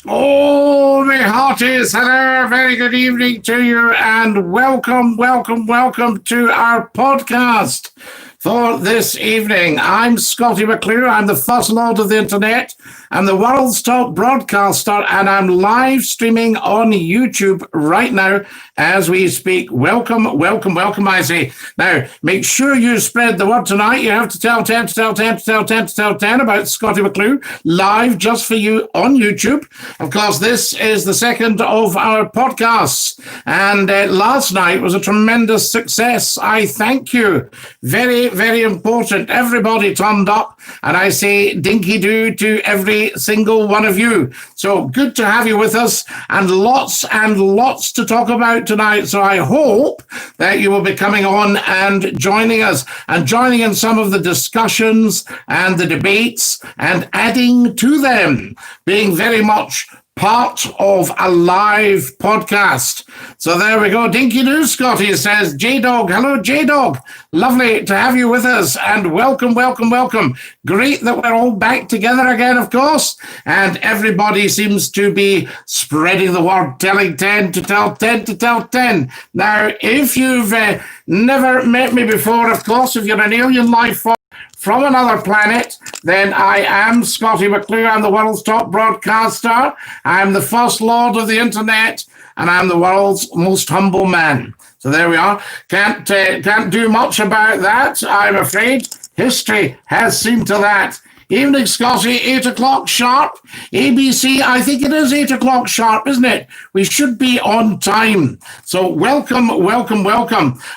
Oh, my hearties, hello, very good evening to you, and welcome to our podcast for this evening. I'm Scottie McClue, I'm the First Lord of the Internet, I'm the world's top broadcaster, and I'm live streaming on YouTube right now as we speak. Welcome, I say. Now, make sure you spread the word tonight. You have to tell 10 to tell 10 to tell 10 to tell 10 about Scottie McClue, live just for you on YouTube. Of course, this is the second of our podcasts, and last night was a tremendous success. I thank you. Very important. Everybody turned up, and I say Dinky-Doo to every single one of you. So good to have you with us, and lots to talk about tonight. So I hope that you will be coming on and joining us, and joining in some of the discussions and the debates, and adding to them, being very much part of a live podcast. So there we go. Dinky-Doo, Scottie says, J-Dog. Hello, J-Dog. Lovely to have you with us, and welcome. Great that we're all back together again, of course, and everybody seems to be spreading the word, telling 10 to tell 10 to tell 10. Now, if you've never met me before, of course, if you're an alien life form from another planet, then I am Scottie McClue. I'm the world's top broadcaster. I'm the First Lord of the Internet, and I'm the world's most humble man. So there we are. Can't do much about that, I'm afraid. History has seen to that. Evening, Scottie, 8 o'clock sharp. ABC, I think it is 8 o'clock sharp, isn't it? We should be on time. So welcome.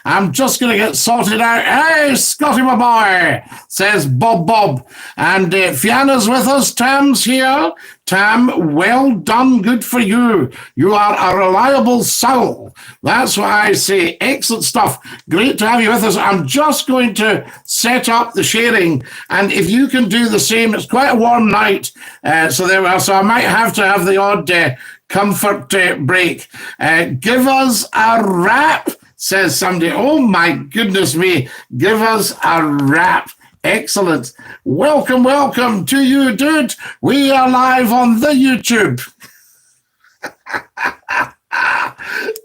I'm just going to get sorted out. Hey, Scottie, my boy, says Bob. And Fianna's with us. Tam's here. Tam, well done. Good for you. You are a reliable soul. That's what I say. Excellent stuff. Great to have you with us. I'm just going to set up the sharing, and if you can do the same, it's quite a warm night. So there we are. So I might have to have the odd comfort break. Give us a rap, says somebody. Oh my goodness me. Give us a rap. Excellent. Welcome to you, dude. We are live on the YouTube.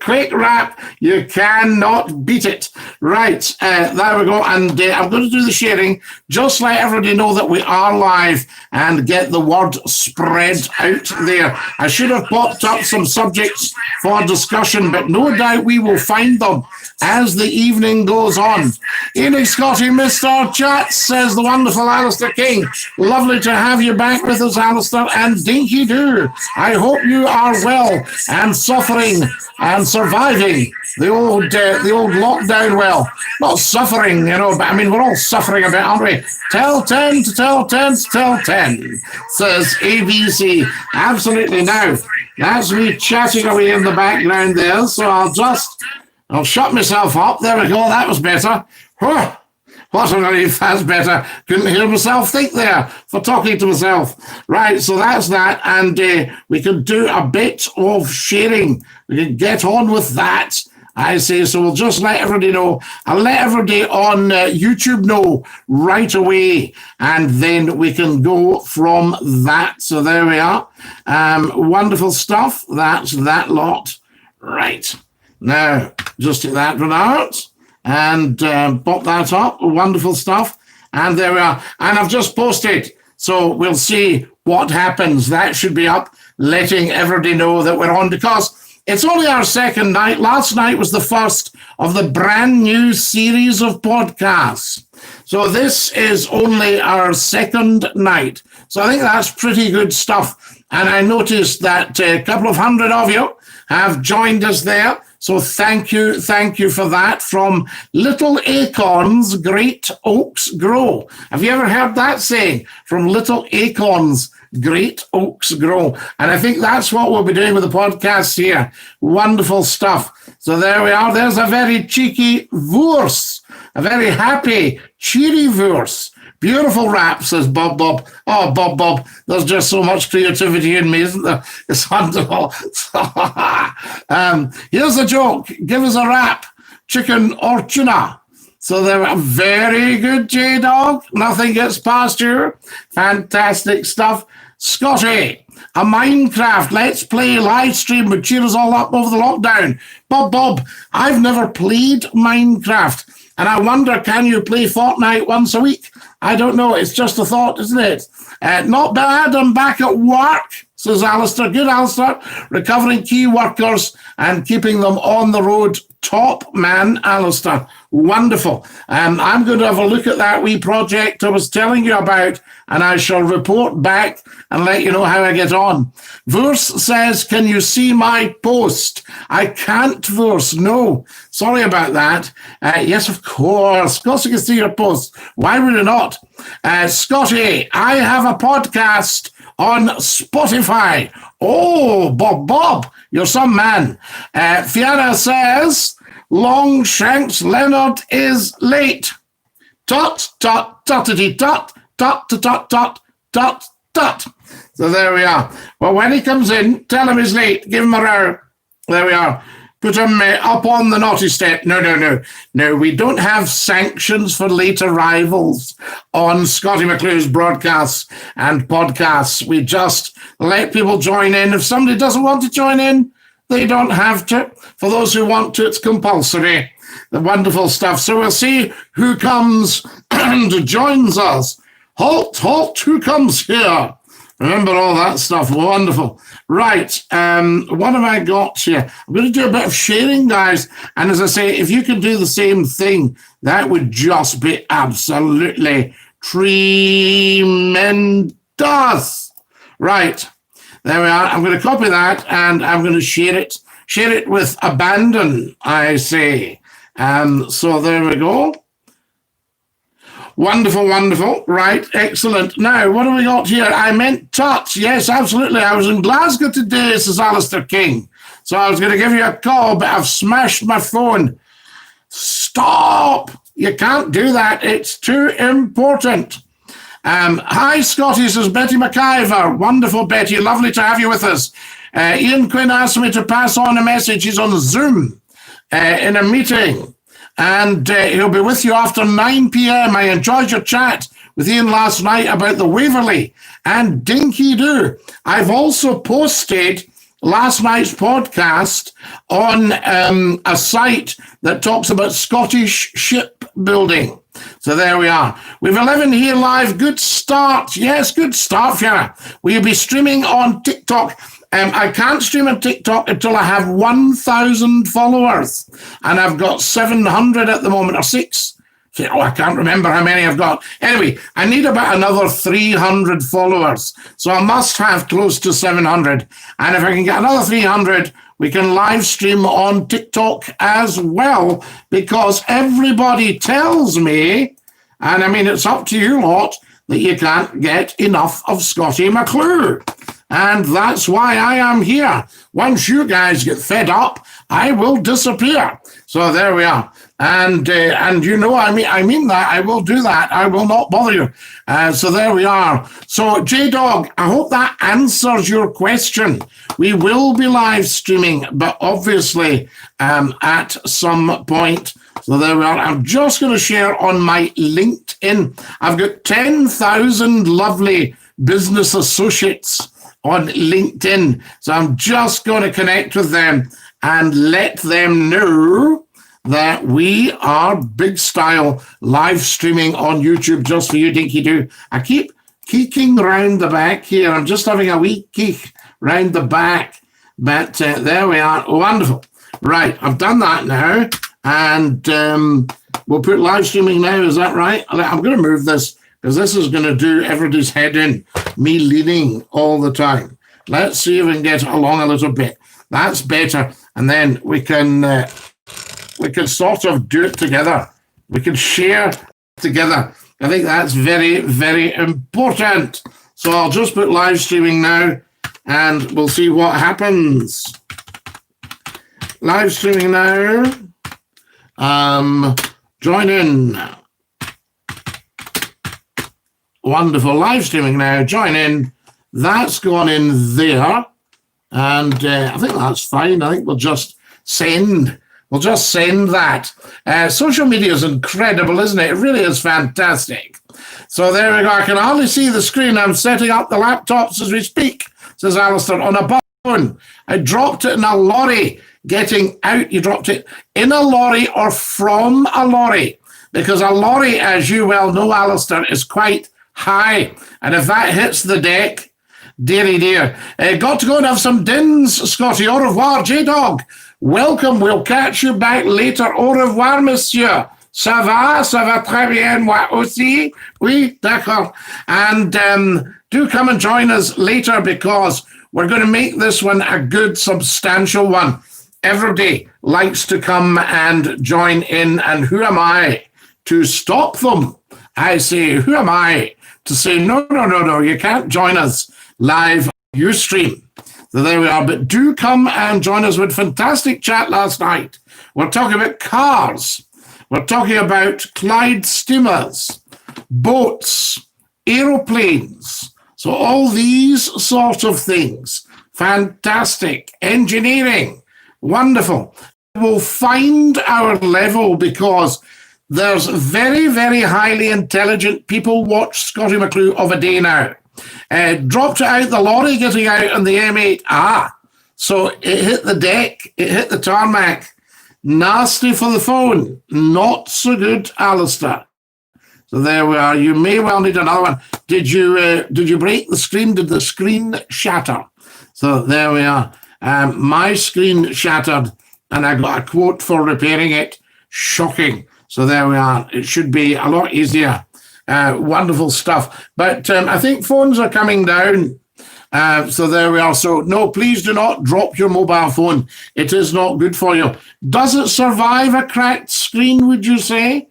Quick rap, you cannot beat it. Right, there we go. And I'm going to do the sharing. Just let everybody know that we are live and get the word spread out there. I should have popped up some subjects for discussion, but no doubt we will find them as the evening goes on. Evening, Scottie, Mr. Chat, says the wonderful Alistair King. Lovely to have you back with us, Alistair. And Dinky-Doo, I hope you are well and suffering and surviving the old lockdown well. Not suffering, but I mean, we're all suffering a bit, aren't we? Tell 10 to tell 10 to tell 10, says ABC. Absolutely. Now, that's me chatting away in the background there, so I'll shut myself up. There we go. That was better. Whew. What a relief. That's better. Couldn't hear myself think there for talking to myself. Right, so that's that. And we can do a bit of sharing. We can get on with that, I say. So we'll just let everybody know. I'll let everybody on YouTube know right away, and then we can go from that. So there we are. Wonderful stuff. That's that lot. Right. Now, just take that one out and pop that up. Wonderful stuff. And there we are. And I've just posted, so we'll see what happens. That should be up, letting everybody know that we're on, because it's only our second night. Last night was the first of the brand new series of podcasts. So this is only our second night. So I think that's pretty good stuff. And I noticed that a couple of hundred of you have joined us there. So thank you for that. From Little Acorns, Great Oaks Grow. Have you ever heard that saying? From Little Acorns, Great Oaks Grow. And I think that's what we'll be doing with the podcast here. Wonderful stuff. So there we are. There's a very cheeky verse, a very happy, cheery verse. Beautiful rap, says Bob. Oh, Bob, there's just so much creativity in me, isn't there? It's wonderful. Here's a joke. Give us a rap. Chicken or tuna? So they're very good, J-Dog. Nothing gets past you. Fantastic stuff. Scotty, a Minecraft Let's Play live stream would cheer us all up over the lockdown. Bob, I've never played Minecraft, and I wonder, can you play Fortnite once a week? I don't know. It's just a thought, isn't it? Not bad. I'm back at work, says Alistair. Good, Alistair. Recovering key workers and keeping them on the road. Top man, Alistair. Wonderful. I'm going to have a look at that wee project I was telling you about, and I shall report back and let you know how I get on. Verse says, can you see my post? I can't, Verse. No. Sorry about that. Yes, of course. Of course you can see your post. Why would you not? Scotty, I have a podcast on Spotify. Oh, Bob, you're some man. Fiona says, Longshanks Leonard is late. Tut, tut, tuttity, tut, tut, tut, tut, tut, tut, tut. So there we are. Well, when he comes in, tell him he's late. Give him a row. There we are. Put him up on the naughty step. No, we don't have sanctions for late arrivals on Scottie McClue's broadcasts and podcasts. We just let people join in. If somebody doesn't want to join in, they don't have to. For those who want to, it's compulsory. The wonderful stuff. So we'll see who comes and joins us. Halt, who comes here? Remember all that stuff. Wonderful. Right. What have I got here? I'm going to do a bit of sharing, guys. And as I say, if you could do the same thing, that would just be absolutely tremendous. Right. There we are. I'm going to copy that and I'm going to share it. Share it with abandon, I say. So there we go. Wonderful. Right, excellent. Now, what have we got here? I meant touch. Yes, absolutely. I was in Glasgow today, says Alistair King. So I was going to give you a call, but I've smashed my phone. Stop. You can't do that. It's too important. Hi, Scotty, says Betty McIver. Wonderful, Betty. Lovely to have you with us. Ian Quinn asked me to pass on a message. He's on Zoom in a meeting. And he'll be with you after 9 p.m. I enjoyed your chat with Ian last night about the Waverley and Dinky-Doo. I've also posted last night's podcast on a site that talks about Scottish shipbuilding. So there we are. We've 11 here live. Good start. Yes, good start, Fiona. Will you be streaming on TikTok? I can't stream on TikTok until I have 1,000 followers. And I've got 700 at the moment, or 6. I can't remember how many I've got. Anyway, I need about another 300 followers. So I must have close to 700. And if I can get another 300, we can live stream on TikTok as well. Because everybody tells me, and I mean, it's up to you lot, that you can't get enough of Scottie McClue. And that's why I am here. Once you guys get fed up, I will disappear. So there we are. And you know, I mean that. I will do that. I will not bother you. So there we are. So J-Dog, I hope that answers your question. We will be live streaming, but obviously at some point. So there we are. I'm just going to share on my LinkedIn. I've got 10,000 lovely business associates on LinkedIn. So I'm just going to connect with them and let them know that we are big style live streaming on YouTube just for you, Dinky-Doo. I keep keeking round the back here. I'm just having a wee keek round the back. But there we are. Wonderful. Right, I've done that now. And we'll put live streaming now. Is that right? I'm going to move this because this is going to do everybody's head in. Me leaning all the time. Let's see if we can get along a little bit. That's better. And then we can sort of do it together. We can share together. I think that's very, very important. So I'll just put live streaming now and we'll see what happens. Live streaming now. Join in. Wonderful. Live streaming now. Join in. That's gone in there. And I think that's fine. I think we'll just send we'll just send that. Social media is incredible, isn't it? It really is fantastic. So there we go. I can hardly see the screen. I'm setting up the laptops as we speak, says Alistair, on a phone. I dropped it in a lorry getting out. You dropped it in a lorry or from a lorry, because a lorry, as you well know, Alistair, is quite high. And if that hits the deck, dearie dear. Got to go and have some dins, Scotty. Au revoir, J-Dog. Welcome. We'll catch you back later. Au revoir, monsieur. Ça va? Ça va très bien, moi aussi? Oui, d'accord. And do come and join us later, because we're going to make this one a good, substantial one. Everybody likes to come and join in, and who am I to stop them? I say, who am I to say, no, you can't join us live on Ustream. So there we are. But do come and join us. With fantastic chat last night. We're talking about cars. We're talking about Clyde steamers, boats, aeroplanes. So all these sort of things. Fantastic. Engineering. Wonderful. We'll find our level, because there's very, very highly intelligent people watch Scottie McClue of a day now. Dropped it out the lorry getting out on the M8. So it hit the deck. It hit the tarmac. Nasty for the phone. Not so good, Alistair. So there we are. You may well need another one. Did you break the screen? Did the screen shatter? So there we are. My screen shattered, and I got a quote for repairing it. Shocking. So there we are. It should be a lot easier. Wonderful stuff. But I think phones are coming down. So there we are. So no, please do not drop your mobile phone. It is not good for you. Does it survive a cracked screen, would you say?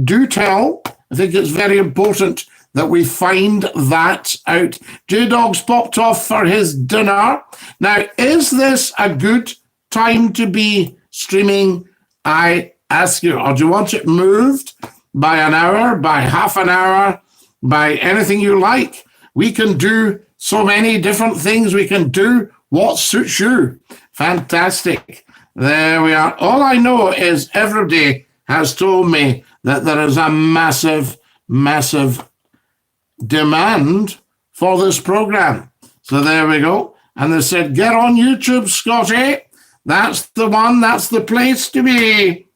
Do tell. I think it's very important that we find that out. J-Dog's popped off for his dinner. Now, is this a good time to be streaming, I ask you? Or do you want it moved by an hour, by half an hour, by anything you like? We can do so many different things. We can do what suits you. Fantastic. There we are. All I know is everybody has told me that there is a massive, massive demand for this program. So there we go. And they said, get on YouTube, Scotty. That's the one. That's the place to be.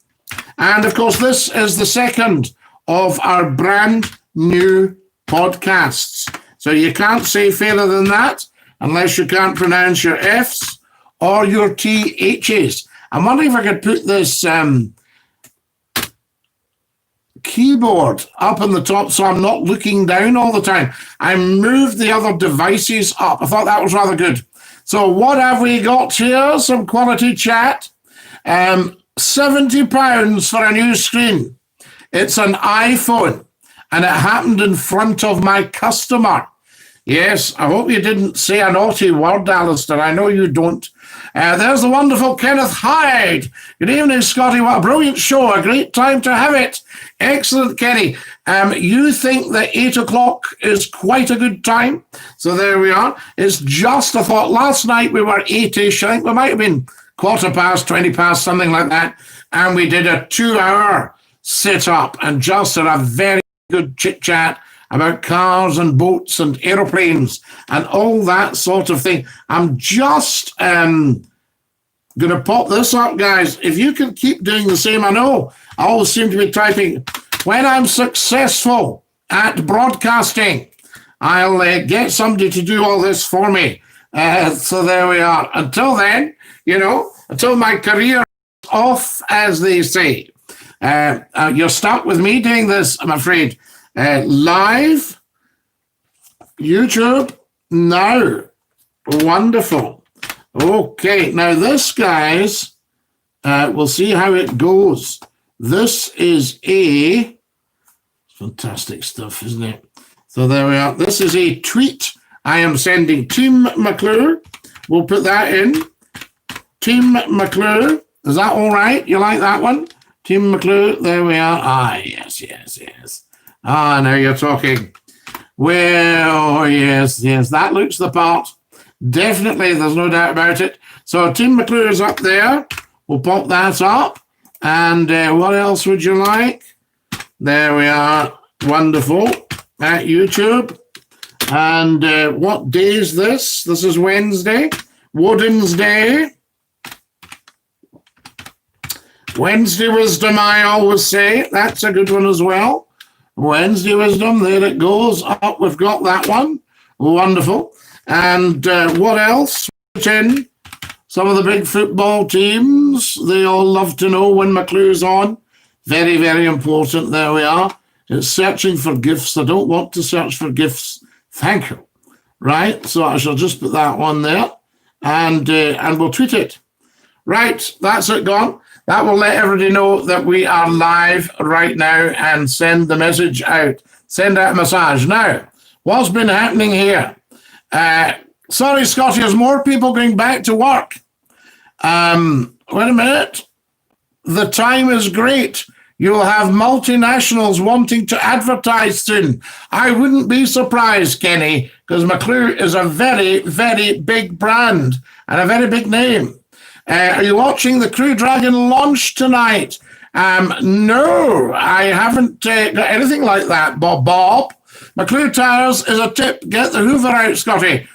And of course, this is the second of our brand new podcasts. So you can't say fairer than that unless you can't pronounce your F's or your THs. I'm wondering if I could put this keyboard up on the top so I'm not looking down all the time. I moved the other devices up. I thought that was rather good. So what have we got here? Some quality chat. £70 for a new screen. It's an iPhone, and it happened in front of my customer. Yes, I hope you didn't say a naughty word, Alistair. I know you don't. There's the wonderful Kenneth Hyde. Good evening, Scotty. What a brilliant show. A great time to have it. Excellent, Kenny. You think that 8 o'clock is quite a good time? So there we are. It's just, I thought last night we were 8-ish. I think we might have been 15:15, 20 past, something like that. And we did a 2-hour sit-up and just had a very good chit-chat about cars and boats and aeroplanes and all that sort of thing. I'm just going to pop this up, guys. If you can keep doing the same, I know I always seem to be typing. When I'm successful at broadcasting, I'll get somebody to do all this for me. So there we are. Until then, until my career is off, as they say. You're stuck with me doing this, I'm afraid. Live YouTube now. Wonderful. Okay, now this, guys, we'll see how it goes. This is fantastic stuff, isn't it? So there we are. This is a tweet I am sending Team McClue. We'll put that in. Team McClue. Is that all right? You like that one? Team McClue. There we are. Yes. Now you're talking. Well, yes. That looks the part. Definitely, there's no doubt about it. So Team McClue is up there. We'll pop that up. And what else would you like? There we are. Wonderful. At YouTube. And what day is this? This is Wednesday. Woden's Day. Wednesday Wisdom, I always say. That's a good one as well. Wednesday Wisdom, there it goes. Oh, we've got that one. Wonderful. And what else? Some of the big football teams, they all love to know when McClue's on. Very, very important. There we are. It's searching for gifts. I don't want to search for gifts. Thank you. Right, so I shall just put that one there. And we'll tweet it. Right, that's it gone. That will let everybody know that we are live right now and send the message out. Send out a message. Now, what's been happening here? Sorry, Scotty, there's more people going back to work. Wait a minute. The time is great. You'll have multinationals wanting to advertise soon. I wouldn't be surprised, Kenny, because McClue is a very, very big brand and a very big name. Are you watching the Crew Dragon launch tonight? No, I haven't got anything like that, Bob. McClue Towers is a tip. Get the Hoover out, Scotty.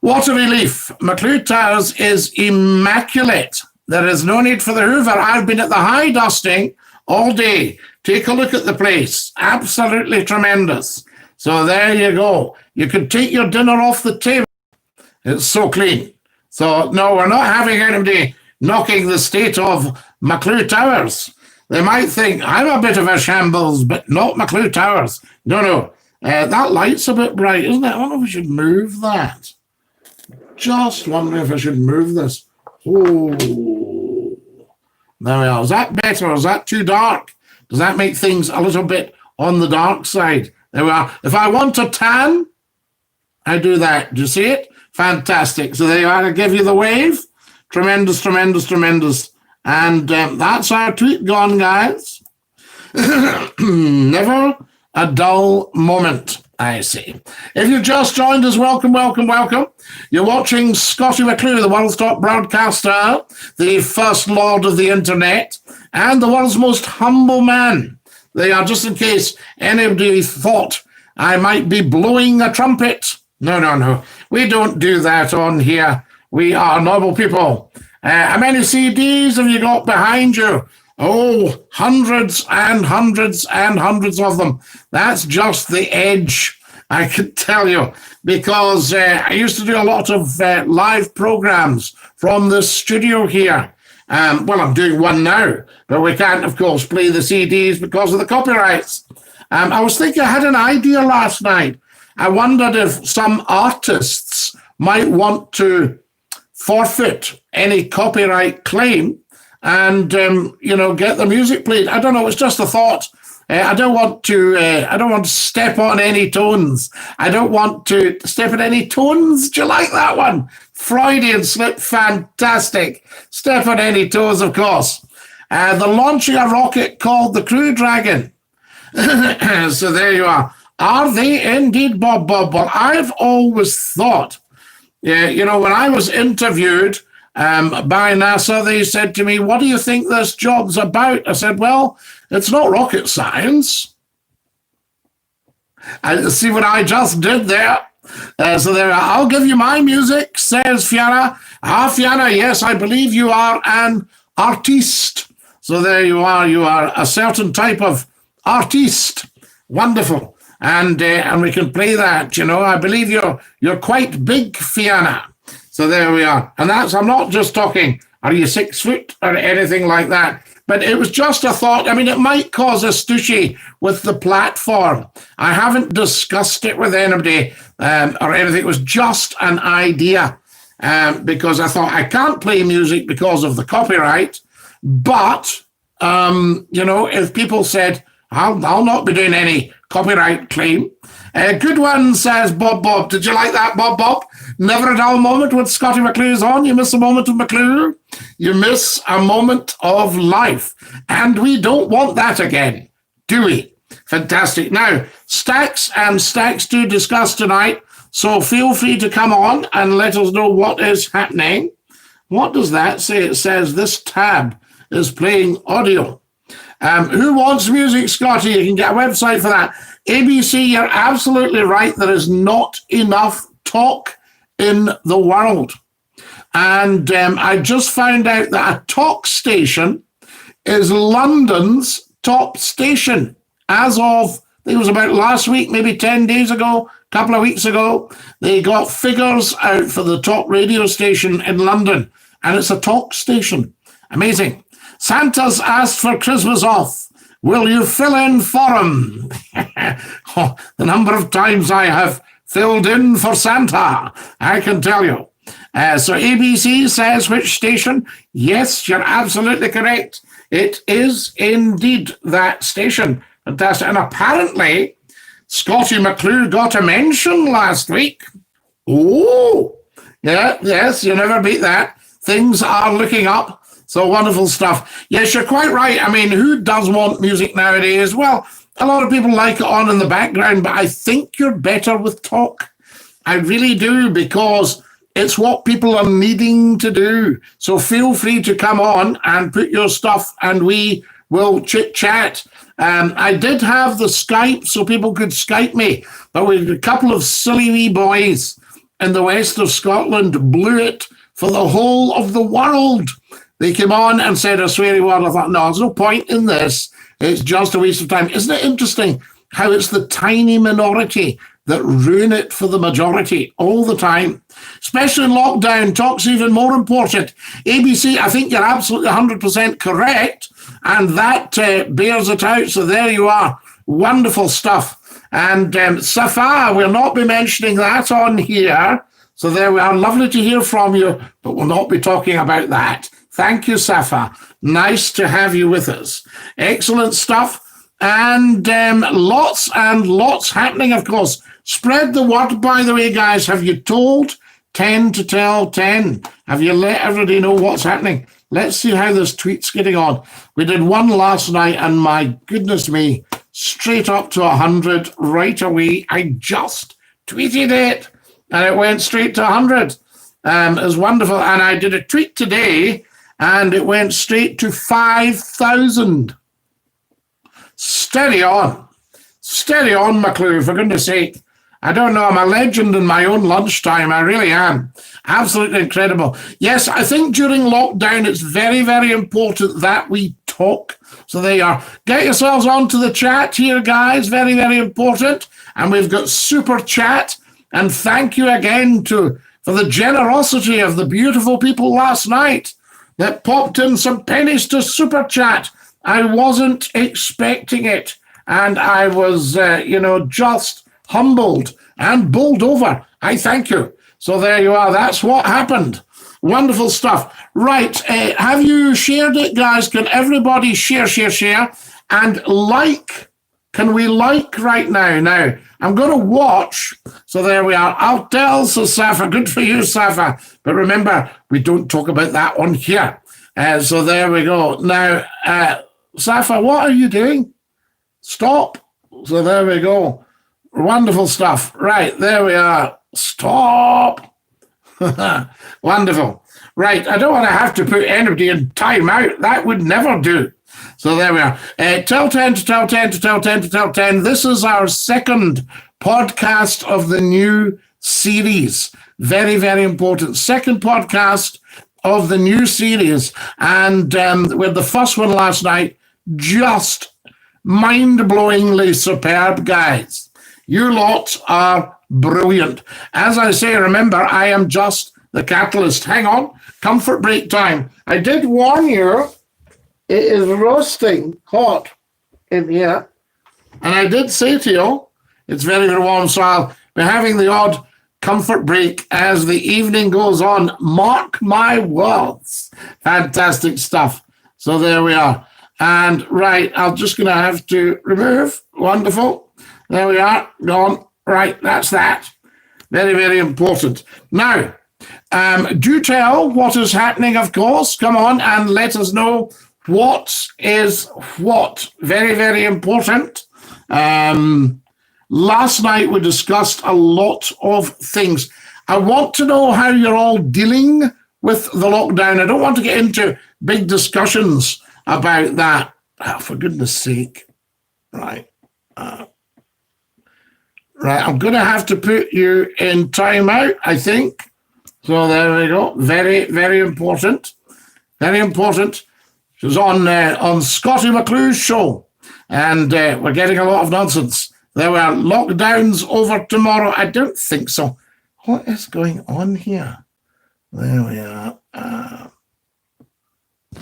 What a relief. McClue Towers is immaculate. There is no need for the Hoover. I've been at the high dusting all day. Take a look at the place. Absolutely tremendous. So there you go. You could take your dinner off the table. It's so clean. So, no, we're not having anybody knocking the state of McClue Towers. They might think, I'm a bit of a shambles, but not McClue Towers. No. That light's a bit bright, isn't it? I wonder if we should move that. Just wondering if I should move this. Oh, there we are. Is that better or is that too dark? Does that make things a little bit on the dark side? There we are. If I want a tan, I do that. Do you see it? Fantastic. So there you are. I give you the wave. Tremendous, tremendous, tremendous. And that's our tweet gone, guys. Never a dull moment, I see. If you've just joined us, welcome, welcome, welcome. You're watching Scottie McClue, the world's top broadcaster, the first lord of the internet, and the world's most humble man. They are, just in case anybody thought I might be blowing a trumpet. No. We don't do that on here. We are noble people. How many CDs have you got behind you? Oh, hundreds and hundreds and hundreds of them. That's just the edge, I can tell you, because I used to do a lot of live programs from the studio here. Well, I'm doing one now, but we can't, of course, play the CDs because of the copyrights. I was thinking, I had an idea last night. I wondered if some artists might want to forfeit any copyright claim and get the music played. I don't know. It's just a thought. I don't want to step on any tones. I don't want to step on any tones. Do you like that one? Freudian slip, fantastic. Step on any toes, of course. They're launching a rocket called the Crew Dragon. So there you are. Are they indeed, Bob? Well, I've always thought, when I was interviewed by NASA, they said to me, what do you think this job's about? I said, well, it's not rocket science. And see what I just did there? So there, I'll give you my music, says Fiona. Fiona, yes, I believe you are an artiste. So there you are. You are a certain type of artiste. Wonderful. And we can play that, I believe you're quite big, Fiona. So there we are. And I'm not just talking, are you 6 foot or anything like that? But it was just a thought. I mean, it might cause a stooshy with the platform. I haven't discussed it with anybody or anything. It was just an idea because I thought I can't play music because of the copyright. But, if people said, I'll not be doing any copyright claim. Good one, says Bob. Did you like that, Bob? Never a dull moment when Scottie McClue is on. You miss a moment of McClue. You miss a moment of life. And we don't want that again, do we? Fantastic. Now, stacks and stacks to discuss tonight. So feel free to come on and let us know what is happening. What does that say? It says this tab is playing audio. Who wants music, Scotty? You can get a website for that. ABC, you're absolutely right. There is not enough talk in the world. And I just found out that a talk station is London's top station. As of, I think it was about last week, maybe 10 days ago, a couple of weeks ago, they got figures out for the top radio station in London. And it's a talk station. Amazing. Santa's asked for Christmas off. Will you fill in for him? Oh, the number of times I have filled in for Santa, I can tell you. So ABC says which station? Yes, you're absolutely correct. It is indeed that station. Fantastic. And apparently, Scottie McClue got a mention last week. Oh, yeah, yes, you never beat that. Things are looking up. So wonderful stuff. Yes, you're quite right. I mean, who does want music nowadays? Well, a lot of people like it on in the background, but I think you're better with talk. I really do, because it's what people are needing to do. So feel free to come on and put your stuff and we will chit-chat. I did have the Skype so people could Skype me, but we had a couple of silly wee boys in the west of Scotland blew it for the whole of the world. They came on and said a sweary word. I thought, no, there's no point in this. It's just a waste of time. Isn't it interesting how it's the tiny minority that ruin it for the majority all the time? Especially in lockdown, talk's even more important. ABC, I think you're absolutely 100% correct, and that bears it out. So there you are. Wonderful stuff. And Safa, we'll not be mentioning that on here. So there we are. Lovely to hear from you, but we'll not be talking about that. Thank you, Safa. Nice to have you with us. Excellent stuff. And lots and lots happening, of course. Spread the word, by the way, guys. Have you told 10 to tell 10? Have you let everybody know what's happening? Let's see how this tweet's getting on. We did one last night, and my goodness me, straight up to 100 right away. I just tweeted it, and it went straight to 100. It was wonderful. And I did a tweet today, and it went straight to 5,000. Steady on. Steady on, McClue, for goodness sake. I don't know, I'm a legend in my own lunchtime. I really am. Absolutely incredible. Yes, I think during lockdown, it's very, very important that we talk. So there you are. Get yourselves onto the chat here, guys. Very, very important. And we've got super chat. And thank you again for the generosity of the beautiful people last night that popped in some pennies to super chat. I wasn't expecting it. And I was, just humbled and bowled over. I thank you. So there you are. That's what happened. Wonderful stuff. Right. Have you shared it, guys? Can everybody share, and like? Can we like right now? Now, I'm going to watch. So there we are. I'll tell Safa. Good for you, Safa. But remember, we don't talk about that on here. So there we go. Now, Safa, what are you doing? Stop. So there we go. Wonderful stuff. Right, there we are. Stop. Wonderful. Right, I don't want to have to put anybody in time out. That would never do. So there we are. Tell 10 to tell 10 to tell 10 to tell 10. This is our second podcast of the new series. Very, very important. Second podcast of the new series. And with the first one last night, just mind-blowingly superb, guys. You lot are brilliant. As I say, remember, I am just the catalyst. Hang on. Comfort break time. I did warn you, it is roasting hot in here. And I did say to you, it's very, very warm. So I'll be having the odd comfort break as the evening goes on. Mark my words. Fantastic stuff. So there we are. And right, I'm just going to have to remove. Wonderful. There we are. Gone. Right, that's that. Very, very important. Now, do tell what is happening, of course. Come on and let us know what is what. Very, very important. Last night we discussed a lot of things. I want to know how you're all dealing with the lockdown. I don't want to get into big discussions about that. Oh, for goodness sake. Right. Right, I'm going to have to put you in timeout, I think. So there we go. Very, very important. Very important. It was on Scottie McClue's show, and we're getting a lot of nonsense. There were lockdowns over tomorrow. I don't think so. What is going on here? There we are.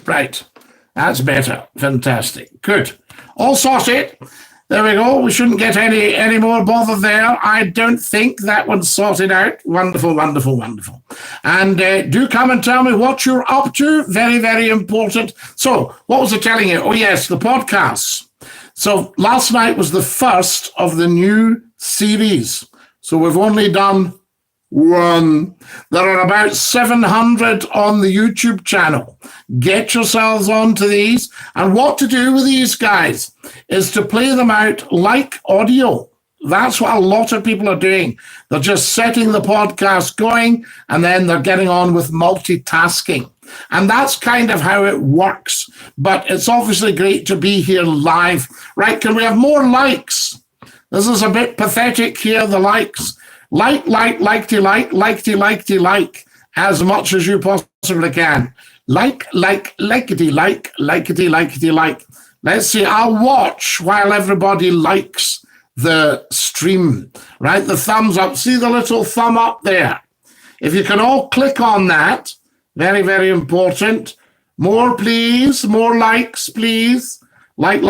Right. That's better. Fantastic. Good. All sorted. There we go. We shouldn't get any more bother there. I don't think that one's sorted out. Wonderful, wonderful, wonderful. And do come and tell me what you're up to. Very, very important. So what was I telling you? Oh, yes, the podcasts. So last night was the first of the new series. So we've only done one. There are about 700 on the YouTube channel. Get yourselves onto these. And what to do with these guys is to play them out like audio. That's what a lot of people are doing. They're just setting the podcast going and then they're getting on with multitasking. And that's kind of how it works. But it's obviously great to be here live. Right, can we have more likes? This is a bit pathetic here, the likes. Like, as much as you possibly can. Like. Let's see, I'll watch while everybody likes the stream, right? The thumbs up. See the little thumb up there? If you can all click on that, very, very important. More, please. More likes, please. Like.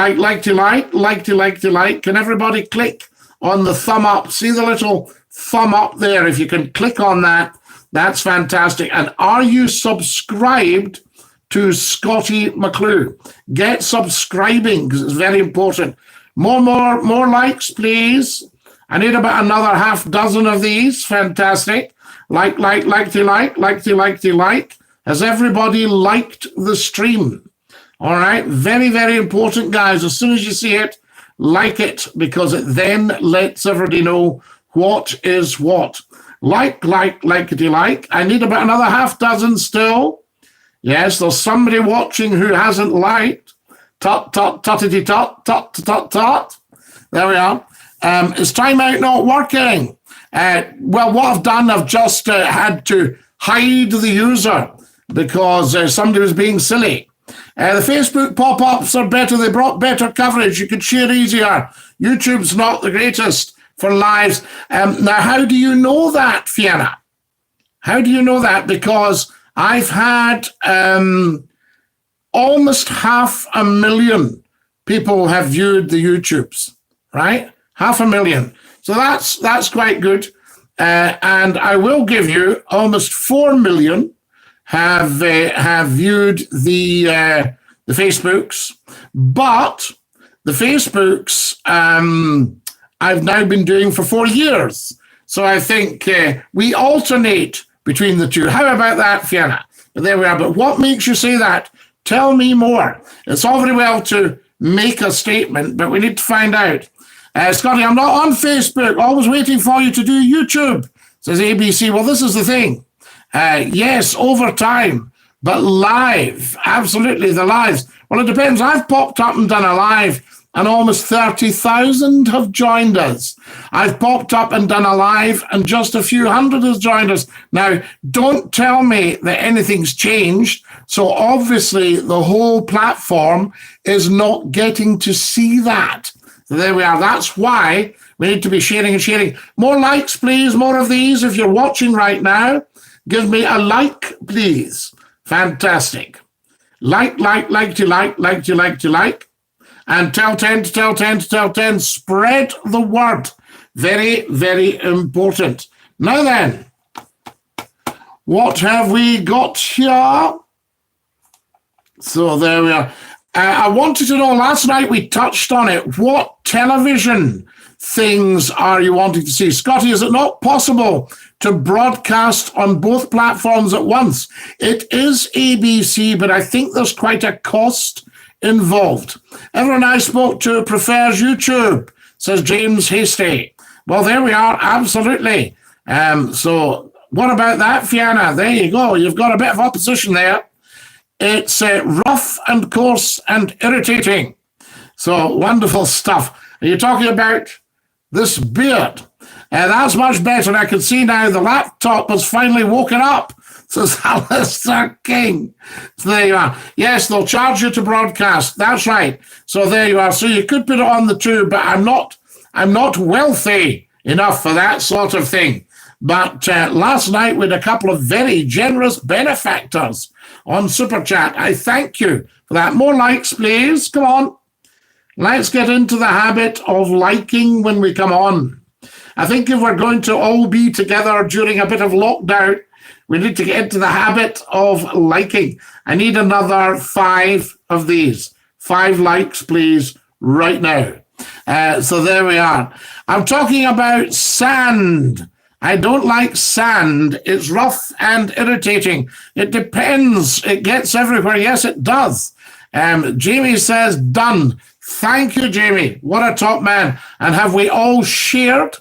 Can everybody click on the thumb up? See the little thumb up there? If you can click on that, that's fantastic. And are you subscribed to Scottie McClue? Get subscribing because it's very important. More likes, please. I need about another half dozen of these. Fantastic. Like. Has everybody liked the stream? All right. Very, very important, guys. As soon as you see it, like it, because it then lets everybody know what is what. Like. I need about another half dozen still. Yes, there's somebody watching who hasn't liked. Tut. There we are. Is timeout not working? Well, what I've done, I've just had to hide the user because somebody was being silly. The Facebook pop-ups are better. They brought better coverage. You could share easier. YouTube's not the greatest for lives. Now, how do you know that, Fiona? How do you know that? Because I've had almost 500,000 people have viewed the YouTubes, right? 500,000. So that's quite good. And I will give you almost 4 million have viewed the Facebooks, but the Facebooks I've now been doing for 4 years. So I think we alternate between the two. How about that, Fiona? But there we are. But what makes you say that? Tell me more. It's all very well to make a statement, but we need to find out. Scottie, I'm not on Facebook. Always waiting for you to do YouTube, says ABC. Well, this is the thing. Yes, over time, but live. Absolutely, the lives. Well, it depends. I've popped up and done a live, and almost 30,000 have joined us. I've popped up and done a live, and just a few hundred has joined us. Now, don't tell me that anything's changed. So obviously, the whole platform is not getting to see that. So there we are. That's why we need to be sharing and sharing. More likes, please. More of these. If you're watching right now, give me a like, please. Fantastic. Like. And tell 10 to tell 10 to tell 10. Spread the word. Very, very important. Now then, what have we got here? So there we are. I wanted to know, last night we touched on it. What television things are you wanting to see? Scottie, is it not possible to broadcast on both platforms at once? It is ABC, but I think there's quite a cost involved. Everyone I spoke to prefers YouTube, says James Hasty. Well, there we are, absolutely. So what about that, Fiona? There you go. You've got a bit of opposition there. It's rough and coarse and irritating. So wonderful stuff. Are you talking about this beard? That's much better. I can see now the laptop has finally woken up, says Alistair King. So there you are. Yes, they'll charge you to broadcast. That's right. So there you are. So you could put it on the tube, but I'm not wealthy enough for that sort of thing. But last night we had a couple of very generous benefactors on Super Chat. I thank you for that. More likes, please. Come on. Let's get into the habit of liking when we come on. I think if we're going to all be together during a bit of lockdown, we need to get into the habit of liking. I need another 5 of these. 5 likes, please, right now. So there we are. I'm talking about sand. I don't like sand. It's rough and irritating. It depends. It gets everywhere. Yes, it does. Jamie says, done. Thank you, Jamie. What a top man. And have we all shared?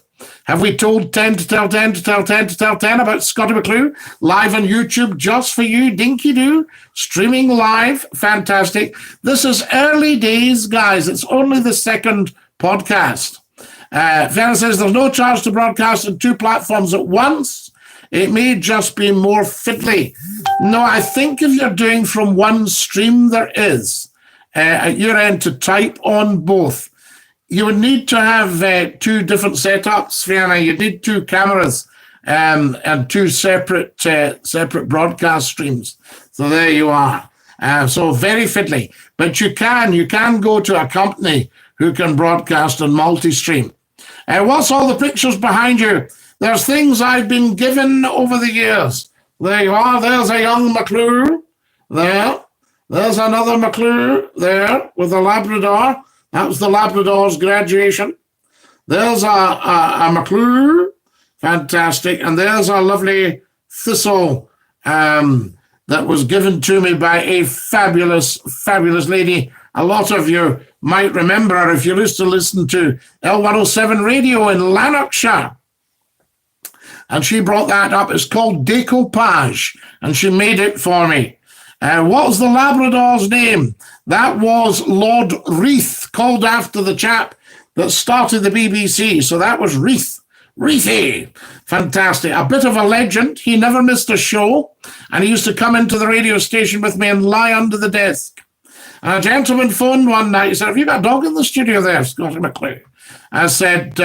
Have we told 10 to tell 10 to tell 10 to tell 10 about Scottie McClue? Live on YouTube just for you. Dinky-Doo. Streaming live. Fantastic. This is early days, guys. It's only the second podcast. Fiona says there's no charge to broadcast on 2 platforms at once. It may just be more fiddly. No, I think if you're doing from one stream, there is. At your end to type on both. You would need to have 2 different setups, Fiona. You need 2 cameras and 2 separate broadcast streams. So there you are. So very fiddly. But you can go to a company who can broadcast and multi-stream. What's all the pictures behind you? There's things I've been given over the years. There you are. There's a young McClue there. There's another McClue there with a Labrador. That was the Labrador's graduation. There's a McClue. Fantastic. And there's a lovely thistle that was given to me by a fabulous, fabulous lady. A lot of you might remember her if you used to listen to L107 radio in Lanarkshire. And she brought that up. It's called Decoupage, and she made it for me. What was the Labrador's name? That was Lord Reith, called after the chap that started the BBC. So that was Reith. Reithy. Fantastic. A bit of a legend. He never missed a show. And he used to come into the radio station with me and lie under the desk. And a gentleman phoned one night. He said, have you got a dog in the studio there, Scottie McClue? I said,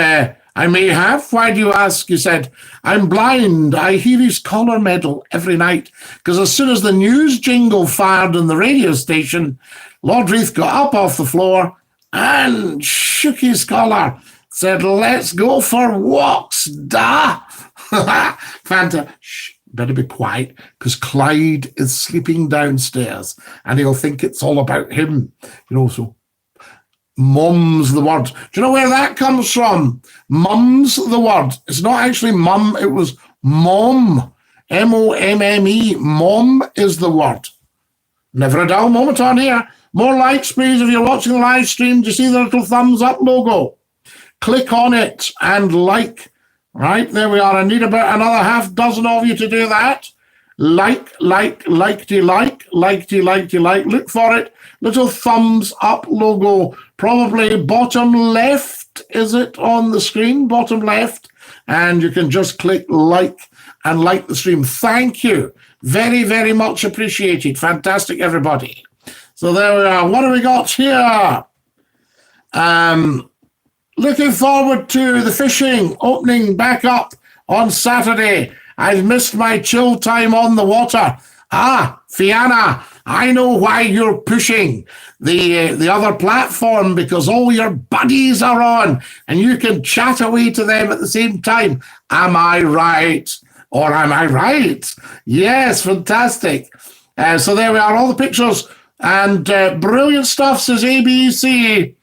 I may have. Why do you ask? He said, I'm blind. I hear his collar medal every night. Because as soon as the news jingle fired in the radio station, Lord Reith got up off the floor and shook his collar. Said, let's go for walks, da. Fanta, shh, better be quiet, because Clyde is sleeping downstairs and he'll think it's all about him. You know, so mum's the word. Do you know where that comes from? Mum's the word. It's not actually mum, it was mom. M-O-M-M-E. Mom is the word. Never a dull moment on here. More likes, please, if you're watching the live stream. Do you see the little thumbs up logo? Click on it and like. Right, there we are. I need about another half dozen of you to do that. Like. Look for it. Little thumbs up logo. Probably bottom left. Is it on the screen? Bottom left. And you can just click like and like the stream. Thank you. Very, very much appreciated. Fantastic, everybody. So there we are. What have we got here? Looking forward to the fishing opening back up on Saturday. I've missed my chill time on the water. Fiona, I know why you're pushing the other platform, because all your buddies are on and you can chat away to them at the same time. Am I right? Or am I right? Yes, fantastic. So there we are, all the pictures. And brilliant stuff, says ABC.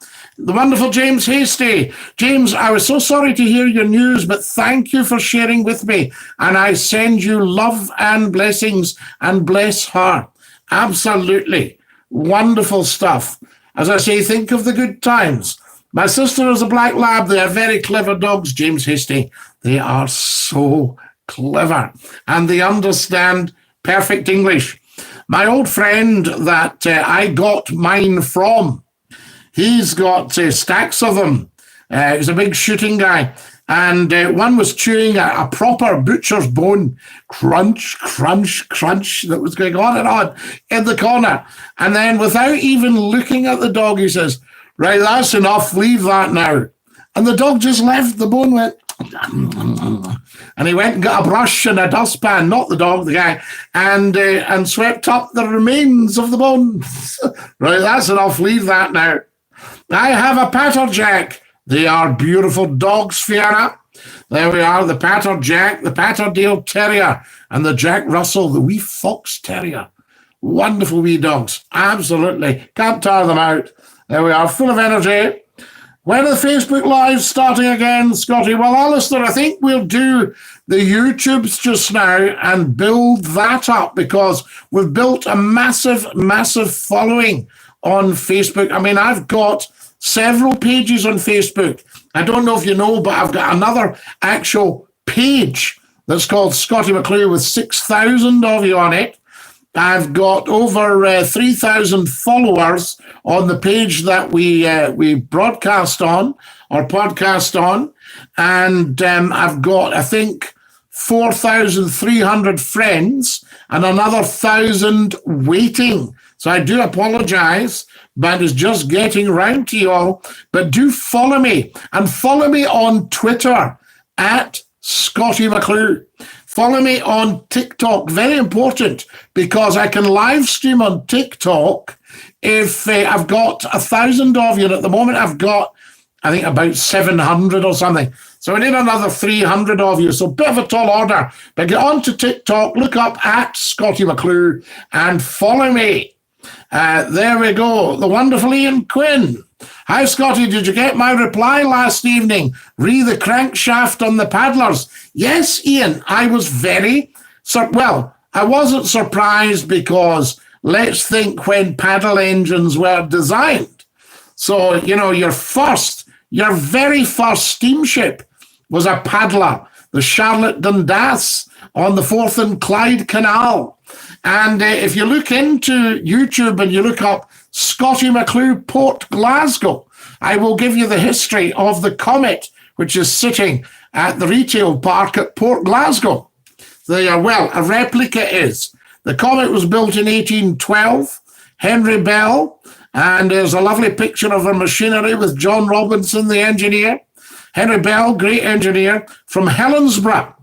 The wonderful James Hasty. James, I was so sorry to hear your news, but thank you for sharing with me. And I send you love and blessings, and bless her. Absolutely. Wonderful stuff. As I say, think of the good times. My sister is a black lab. They are very clever dogs, James Hasty. They are so clever. And they understand perfect English. My old friend that I got mine from, he's got stacks of them. He's a big shooting guy. And one was chewing a proper butcher's bone, crunch, crunch, crunch, that was going on and on in the corner. And then without even looking at the dog, he says, right, that's enough, leave that now. And the dog just left, the bone went, and he went and got a brush and a dustpan, not the dog, the guy, and swept up the remains of the bones. Right, that's enough, leave that now. I have a Patter Jack. They are beautiful dogs, Fiona. There we are, the Patter Jack, the Patterdale Terrier, and the Jack Russell, the wee Fox Terrier. Wonderful wee dogs, absolutely. Can't tire them out. There we are, full of energy. When are the Facebook Lives starting again, Scotty? Well, Alistair, I think we'll do the YouTubes just now and build that up because we've built a massive, massive following on Facebook. I mean, I've got several pages on Facebook. I don't know if you know, but I've got another actual page that's called Scottie McClue with 6,000 of you on it. I've got over 3,000 followers on the page that we broadcast on or podcast on. And I've got, I think, 4,300 friends and another 1,000 waiting. So I do apologize, but it's just getting round to you all. But do follow me and follow me on Twitter at Scottie McClue. Follow me on TikTok, very important, because I can live stream on TikTok if I've got 1,000 of you. And at the moment, I've got, I think, about 700 or something. So we need another 300 of you. So a bit of a tall order. But get on to TikTok, look up at Scottie McClue and follow me. There we go. The wonderful Ian Quinn. Hi, Scotty, did you get my reply last evening? Re the crankshaft on the paddlers. Yes, Ian, I was very, well, I wasn't surprised because let's think when paddle engines were designed. So, you know, your very first steamship was a paddler, the Charlotte Dundas on the Forth and Clyde Canal. And if you look into YouTube and you look up Scottie McClue Port Glasgow, I will give you the history of the Comet, which is sitting at the retail park at Port Glasgow. Well, a replica is. The Comet was built in 1812, Henry Bell, and there's a lovely picture of her machinery with John Robinson, the engineer. Henry Bell, great engineer, from Helensburgh.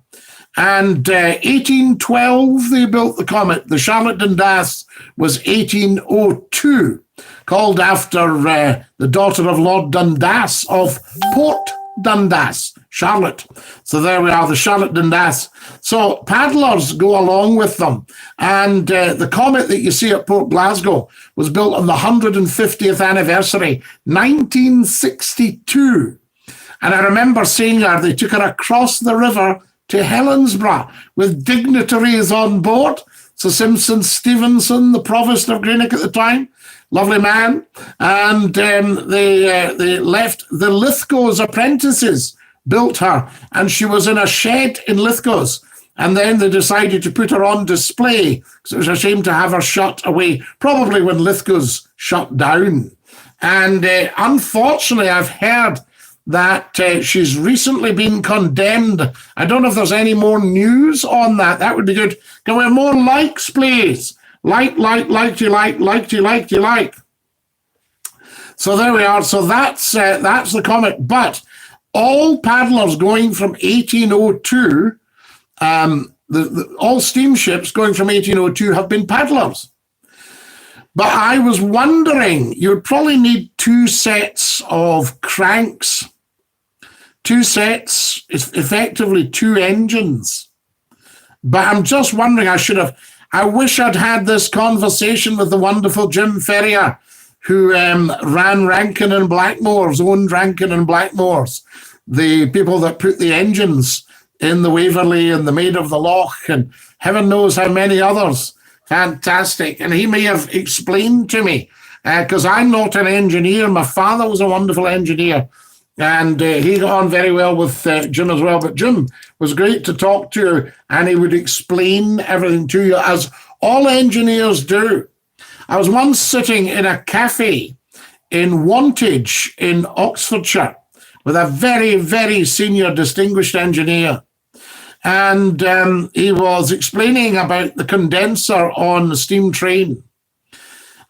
And 1812, they built the Comet. The Charlotte Dundas was 1802, called after the daughter of Lord Dundas of Port Dundas, Charlotte. So there we are, the Charlotte Dundas. So paddlers go along with them. And the Comet that you see at Port Glasgow was built on the 150th anniversary, 1962. And I remember seeing her, they took her across the river to Helensburgh with dignitaries on board. Sir Simpson Stevenson, the Provost of Greenock at the time, lovely man. And they left the Lithgow's apprentices, built her, and she was in a shed in Lithgow's. And then they decided to put her on display because it was a shame to have her shut away, probably when Lithgow's shut down. And unfortunately, I've heard that she's recently been condemned. I don't know if there's any more news on that. That would be good. Can we have more likes, please? Like. So there we are. So that's the Comet. But all paddlers going from 1802, all steamships going from 1802 have been paddlers. But I was wondering, you would probably need two sets of cranks. Two sets, it's effectively two engines. But I'm just wondering, I wish I'd had this conversation with the wonderful Jim Ferrier, who ran Rankin and Blackmore's, owned Rankin and Blackmore's, the people that put the engines in the Waverley and the Maid of the Loch and heaven knows how many others. Fantastic. And he may have explained to me, because I'm not an engineer. My father was a wonderful engineer. And he got on very well with Jim as well. But Jim was great to talk to, and he would explain everything to you, as all engineers do. I was once sitting in a cafe in Wantage in Oxfordshire with a very, very senior distinguished engineer. And he was explaining about the condenser on the steam train.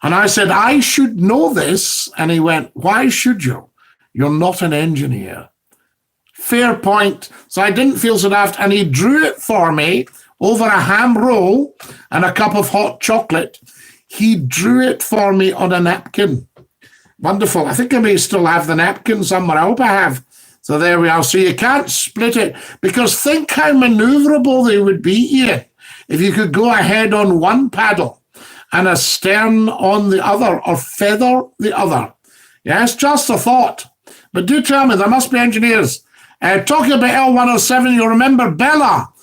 And I said, I should know this. And he went, why should you? You're not an engineer. Fair point. So I didn't feel so daft. And he drew it for me over a ham roll and a cup of hot chocolate. He drew it for me on a napkin. Wonderful. I think I may still have the napkin somewhere. I hope I have. So there we are. So you can't split it, because think how maneuverable they would be here if you could go ahead on one paddle and a stern on the other, or feather the other. Yes, just a thought. But do tell me, there must be engineers. Talking about L107, you'll remember Bella,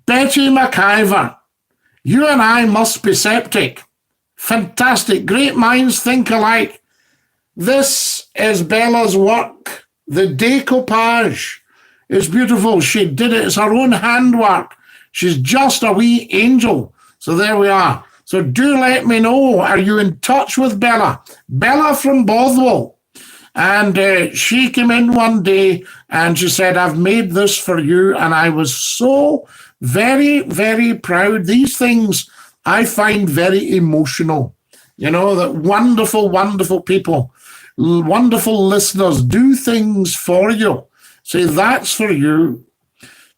Betty McIver. You and I must be septic. Fantastic. Great minds think alike. This is Bella's work. The decoupage is beautiful. She did it. It's her own handwork. She's just a wee angel. So there we are. So do let me know. Are you in touch with Bella? Bella from Bothwell. And she came in one day and she said, I've made this for you. And I was so very, very proud. These things I find very emotional. You know, that wonderful, wonderful people, wonderful listeners do things for you. Say, that's for you.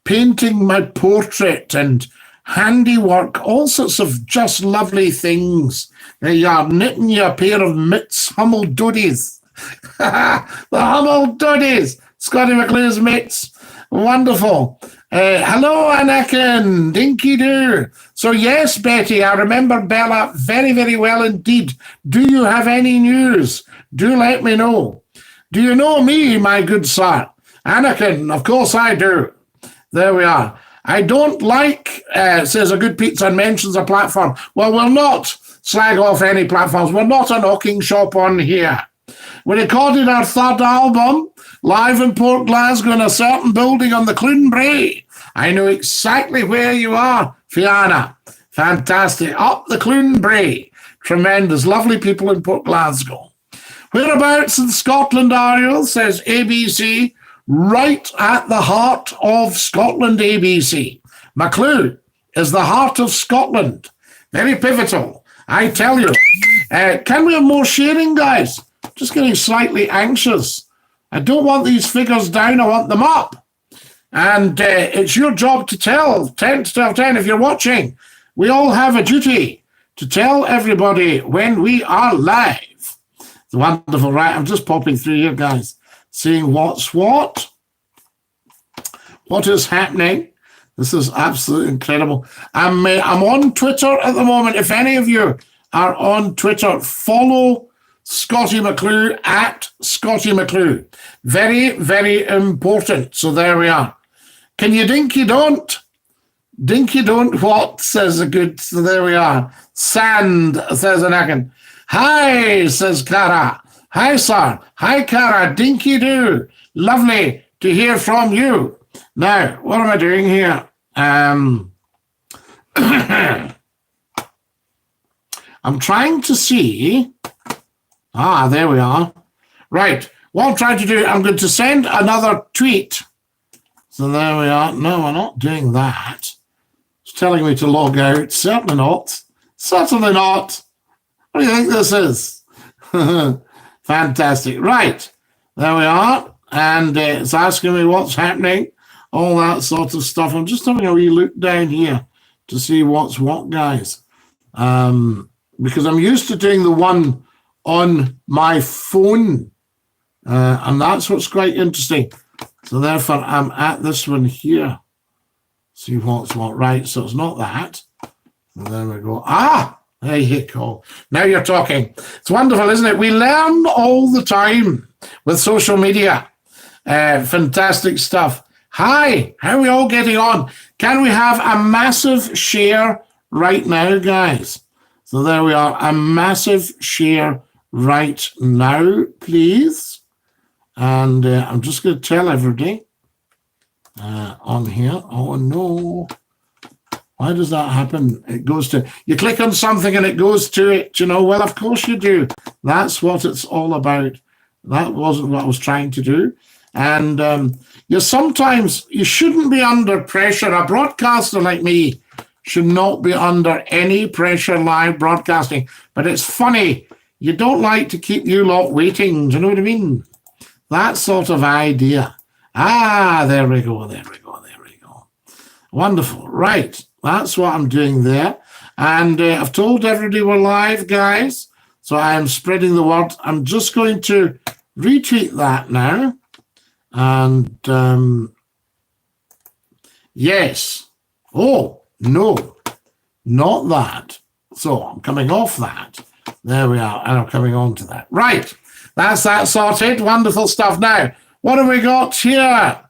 Painting my portrait and handiwork, all sorts of just lovely things. There you are, knitting you a pair of mitts, Hummel Doodies. The Hummel Doodies, Scottie McClue's mitts. Wonderful. Hello, Anakin, Dinky-Doo. So yes, Betty, I remember Bella very, very well indeed. Do you have any news? Do let me know. Do you know me, my good sir? Anakin, of course I do. There we are. I don't like, says a good pizza and mentions a platform. Well, we'll not slag off any platforms. We're not a knocking shop on here. We recorded our third album live in Port Glasgow in a certain building on the Clune Brae. I know exactly where you are, Fiona. Fantastic. Up the Clune Brae. Tremendous. Lovely people in Port Glasgow. Whereabouts in Scotland are you? Says ABC. Right at the heart of Scotland, ABC. McClue is the heart of Scotland. Very pivotal, I tell you. Can we have more sharing, guys? Just getting slightly anxious. I don't want these figures down, I want them up. And it's your job to tell, 10 to 12, 10, if you're watching. We all have a duty to tell everybody when we are live. It's wonderful, right? I'm just popping through here, guys, seeing what's what is happening. This is absolutely incredible. I'm on Twitter at the moment. If any of you are on Twitter, follow Scottie McClue at Scottie McClue. Very, very important. So there we are. Can you dinky don't? Dinky don't what, says a good, so there we are. Sand, says Anakin. Hi, says Cara. Hi, sir. Hi, Cara. Dinky-Doo. Lovely to hear from you. Now, what am I doing here? I'm trying to see. There we are. Right. What I'm trying to do, I'm going to send another tweet. So there we are. No, we're not doing that. It's telling me to log out. Certainly not. Certainly not. What do you think this is? Fantastic. Right. There we are. And it's asking me what's happening. All that sort of stuff. I'm just having a wee look down here to see what's what, guys. Because I'm used to doing the one on my phone. And that's what's quite interesting. So therefore, I'm at this one here. See what's what. Right, so it's not that. And there we go. There you go. Now you're talking. It's wonderful, isn't it? We learn all the time with social media. Fantastic stuff. Hi, how are we all getting on? Can we have a massive share right now, guys? So there we are. A massive share right now, please. And I'm just going to tell everybody on here. Oh, no. Why does that happen? It goes to, you click on something and it goes to it, you know. Well, of course you do. That's what it's all about. That wasn't what I was trying to do. And you shouldn't be under pressure. A broadcaster like me should not be under any pressure live broadcasting. But it's funny, you don't like to keep you lot waiting. Do you know what I mean? That sort of idea. Ah, there we go. Wonderful. Right. That's what I'm doing there. And I've told everybody we're live, guys. So I am spreading the word. I'm just going to retweet that now. And yes. Oh, no, not that. So I'm coming off that. There we are. And I'm coming on to that. Right. That's that sorted. Wonderful stuff. Now, what have we got here?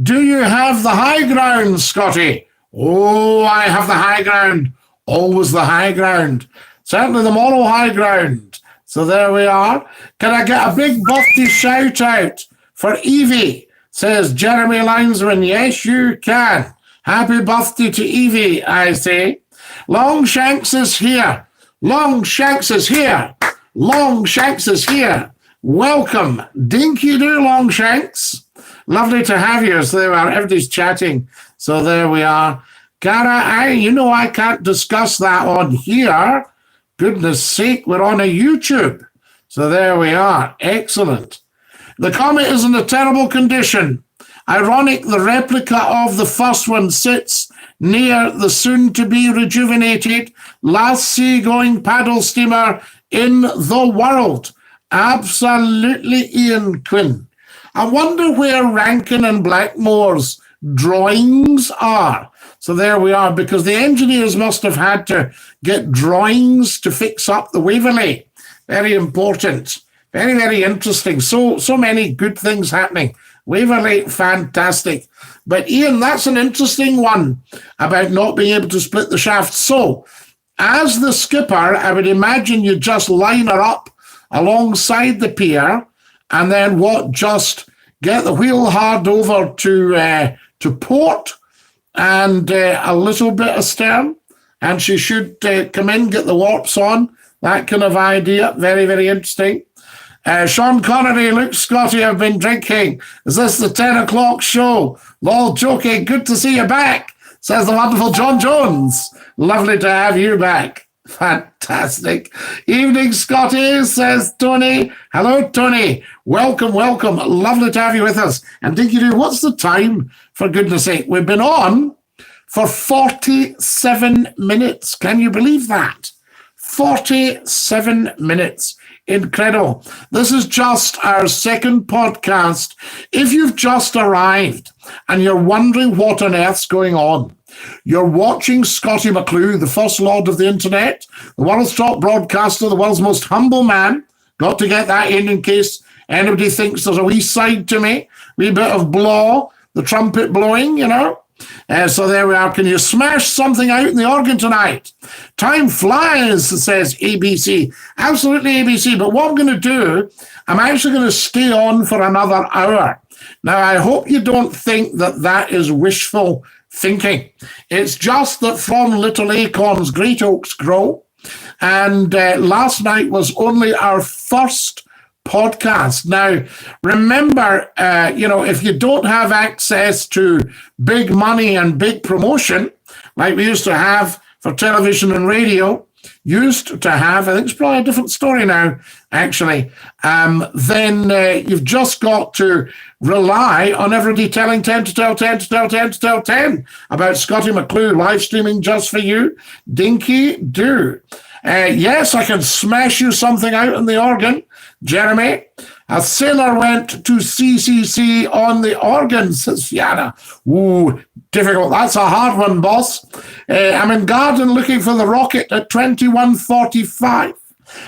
Do you have the high ground, Scotty? Oh, I have the high ground. Always the high ground. Certainly the moral high ground. So there we are. Can I get a big birthday shout out for Evie? Says Jeremy Linesman. Yes, you can. Happy birthday to Evie, I say. Longshanks is here. Longshanks is here. Longshanks is here. Welcome, Dinky-Doo Longshanks. Lovely to have you. So there we are. Everybody's chatting. So there we are. Cara, I can't discuss that on here. Goodness sake, we're on a YouTube. So there we are. Excellent. The comet is in a terrible condition. Ironic, the replica of the first one sits near the soon-to-be rejuvenated last seagoing paddle steamer in the world. Absolutely, Ian Quinn. I wonder where Rankin and Blackmore's drawings are. So there we are, because the engineers must have had to get drawings to fix up the Waverley. Very important. Very, very interesting. So many good things happening. Waverley, fantastic. But Ian, that's an interesting one about not being able to split the shaft. So as the skipper, I would imagine you just line her up alongside the pier and then just get the wheel hard over to port and a little bit astern, and she should come in, get the warps on, that kind of idea. Very, very interesting. Sean Connery, look, Scotty, I've been drinking. Is this the 10 o'clock show? Lol, joking. Good to see you back, says the wonderful John Jones. Lovely to have you back. Fantastic. Evening, Scotty, says Tony. Hello, Tony. Welcome, welcome. Lovely to have you with us. And Dinky-Doo, what's the time, for goodness sake? We've been on for 47 minutes. Can you believe that? 47 minutes. Incredible. This is just our second podcast. If you've just arrived and you're wondering what on earth's going on, you're watching Scottie McClue, the first lord of the internet, the world's top broadcaster, the world's most humble man. Got to get that in case anybody thinks there's a wee side to me. Wee bit of blow, the trumpet blowing, you know. So there we are. Can you smash something out in the organ tonight? Time flies, says ABC. Absolutely, ABC. But what I'm going to do, I'm actually going to stay on for another hour. Now, I hope you don't think that that is wishful thinking. It's just that from little acorns, great oaks grow. And last night was only our first podcast. Now, remember, if you don't have access to big money and big promotion, like we used to have for television and radio, I think it's probably a different story now, actually, then you've just got to rely on everybody telling 10 to tell 10 to tell 10 to tell 10 about Scottie McClue live streaming just for you. Dinky-Doo. Yes, I can smash you something out in the organ, Jeremy. A sailor went to CCC on the organ, says Fiona. Ooh, difficult. That's a hard one, boss. I'm in garden looking for the rocket at 21:45.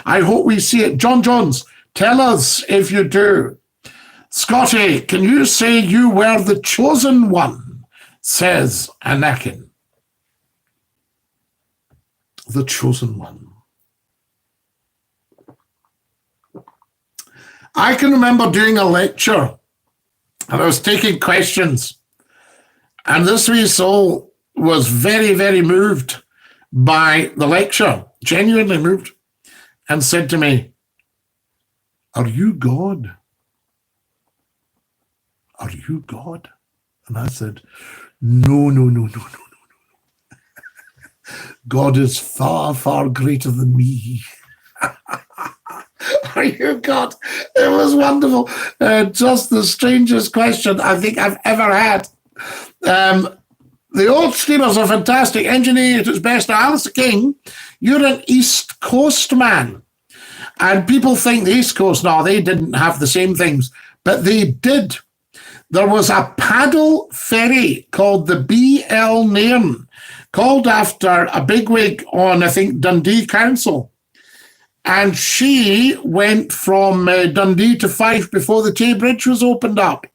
I hope we see it. John Jones, tell us if you do. Scotty, can you say you were the chosen one, says Anakin. The chosen one. I can remember doing a lecture and I was taking questions. And this wee soul was very, very moved by the lecture, genuinely moved, and said to me, "Are you God? Are you God?" And I said, No, no, no, no, no, no. God is far, far greater than me. Are you God? It was wonderful. Just the strangest question I think I've ever had. The old steamers are fantastic. Engineering at its best. Now, Alistair King, you're an East Coast man. And people think the East Coast, no, they didn't have the same things. But they did. There was a paddle ferry called the B.L. Nairn, called after a bigwig on, I think, Dundee Council. And she went from Dundee to Fife before the Tay Bridge was opened up.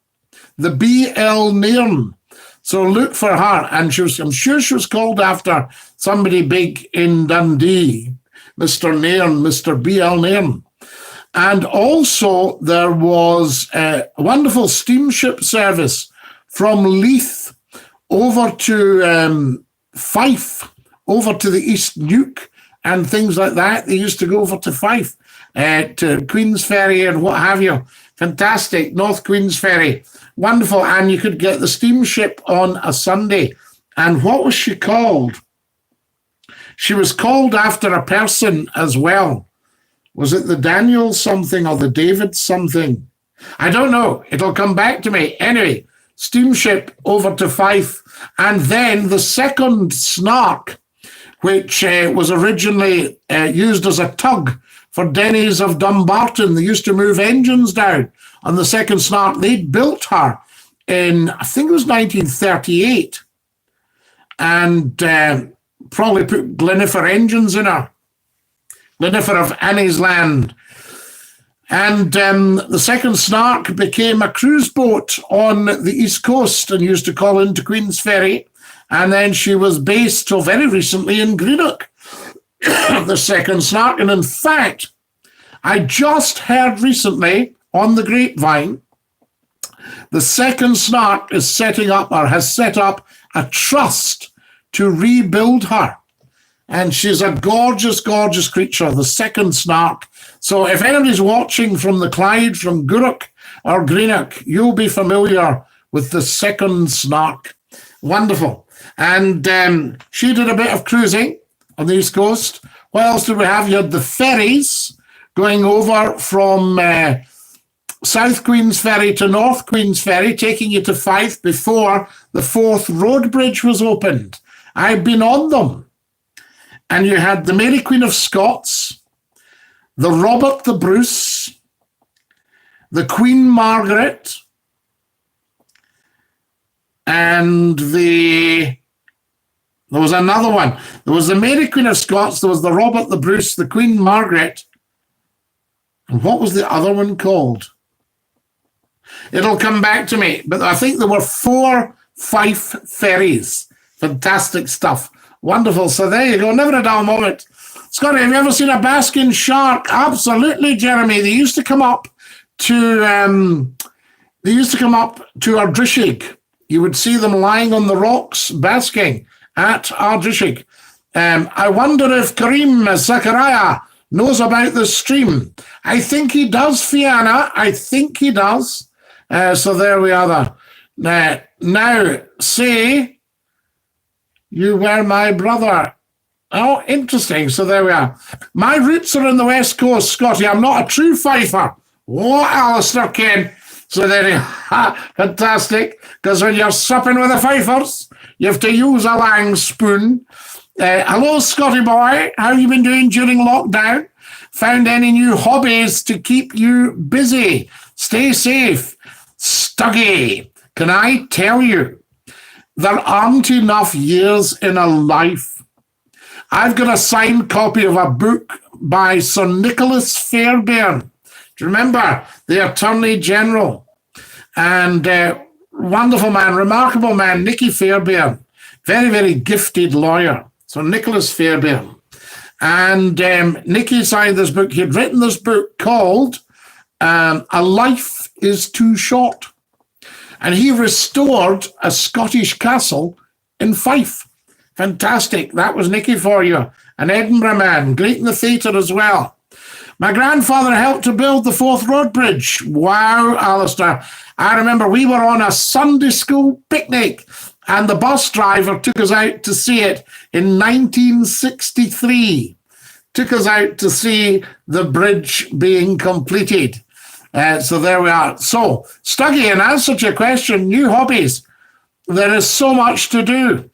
The B.L. Nairn. So look for her. And I'm sure she was called after somebody big in Dundee, Mr. Nairn, Mr. B.L. Nairn. And also there was a wonderful steamship service from Leith over to Fife, over to the East Neuk and things like that. They used to go over to Fife, to Queensferry and what have you. Fantastic. North Queensferry. Wonderful. And you could get the steamship on a Sunday. And what was she called? She was called after a person as well. Was it the Daniel something or the David something? I don't know. It'll come back to me. Anyway, steamship over to Fife. And then the second Snark, which was originally used as a tug for Denny's of Dumbarton. They used to move engines down on the second Snark. They'd built her in, I think it was 1938. And probably put Glenifer engines in her. Glenifer of Annie's Land. And the second Snark became a cruise boat on the East Coast and used to call into Queensferry. And then she was based till very recently in Greenock, the second Snark. And in fact, I just heard recently on the grapevine, the second Snark is setting up or has set up a trust to rebuild her. And she's a gorgeous, gorgeous creature, the second Snark. So if anybody's watching from the Clyde, from Gourock or Greenock, you'll be familiar with the second Snark. Wonderful. And she did a bit of cruising on the East Coast. What else did we have? You had the ferries going over from South Queensferry to North Queensferry, taking you to Fife before the Forth Road Bridge was opened. I've been on them. And you had the Mary Queen of Scots, the Robert the Bruce, the Queen Margaret, and there was another one. There was the Mary Queen of Scots, there was the Robert the Bruce, the Queen Margaret, and what was the other one called? It'll come back to me, but I think there were 4 Fife ferries. Fantastic stuff. Wonderful. So there you go. Never a dull moment. Scotty, have you ever seen a basking shark? Absolutely, Jeremy. They used to come up to Ardrishig. You would see them lying on the rocks basking at Ardrishig. I wonder if Kareem Zakaria knows about this stream. I think he does, Fiona. I think he does. So there we are. Now, say... You were my brother. Oh, interesting. So there we are. My roots are in the West Coast, Scotty. I'm not a true Fifer. What, Alistair Ken? So there you are. Fantastic. Because when you're supping with the Fifers, you have to use a lang spoon. Hello, Scotty boy. How have you been doing during lockdown? Found any new hobbies to keep you busy? Stay safe. Stuggy, can I tell you? There aren't enough years in a life. I've got a signed copy of a book by Sir Nicholas Fairbairn. Do you remember? The Attorney General. And wonderful man, remarkable man, Nicky Fairbairn. Very, very gifted lawyer. Sir Nicholas Fairbairn. And Nicky signed this book. He'd written this book called A Life is Too Short. And he restored a Scottish castle in Fife. Fantastic. That was Nicky for you. An Edinburgh man, great in the theatre as well. My grandfather helped to build the Forth Road Bridge. Wow, Alistair. I remember we were on a Sunday school picnic and the bus driver took us out to see it in 1963. Took us out to see the bridge being completed. So there we are. So, Stuggy, in answer to your question, new hobbies. There is so much to do.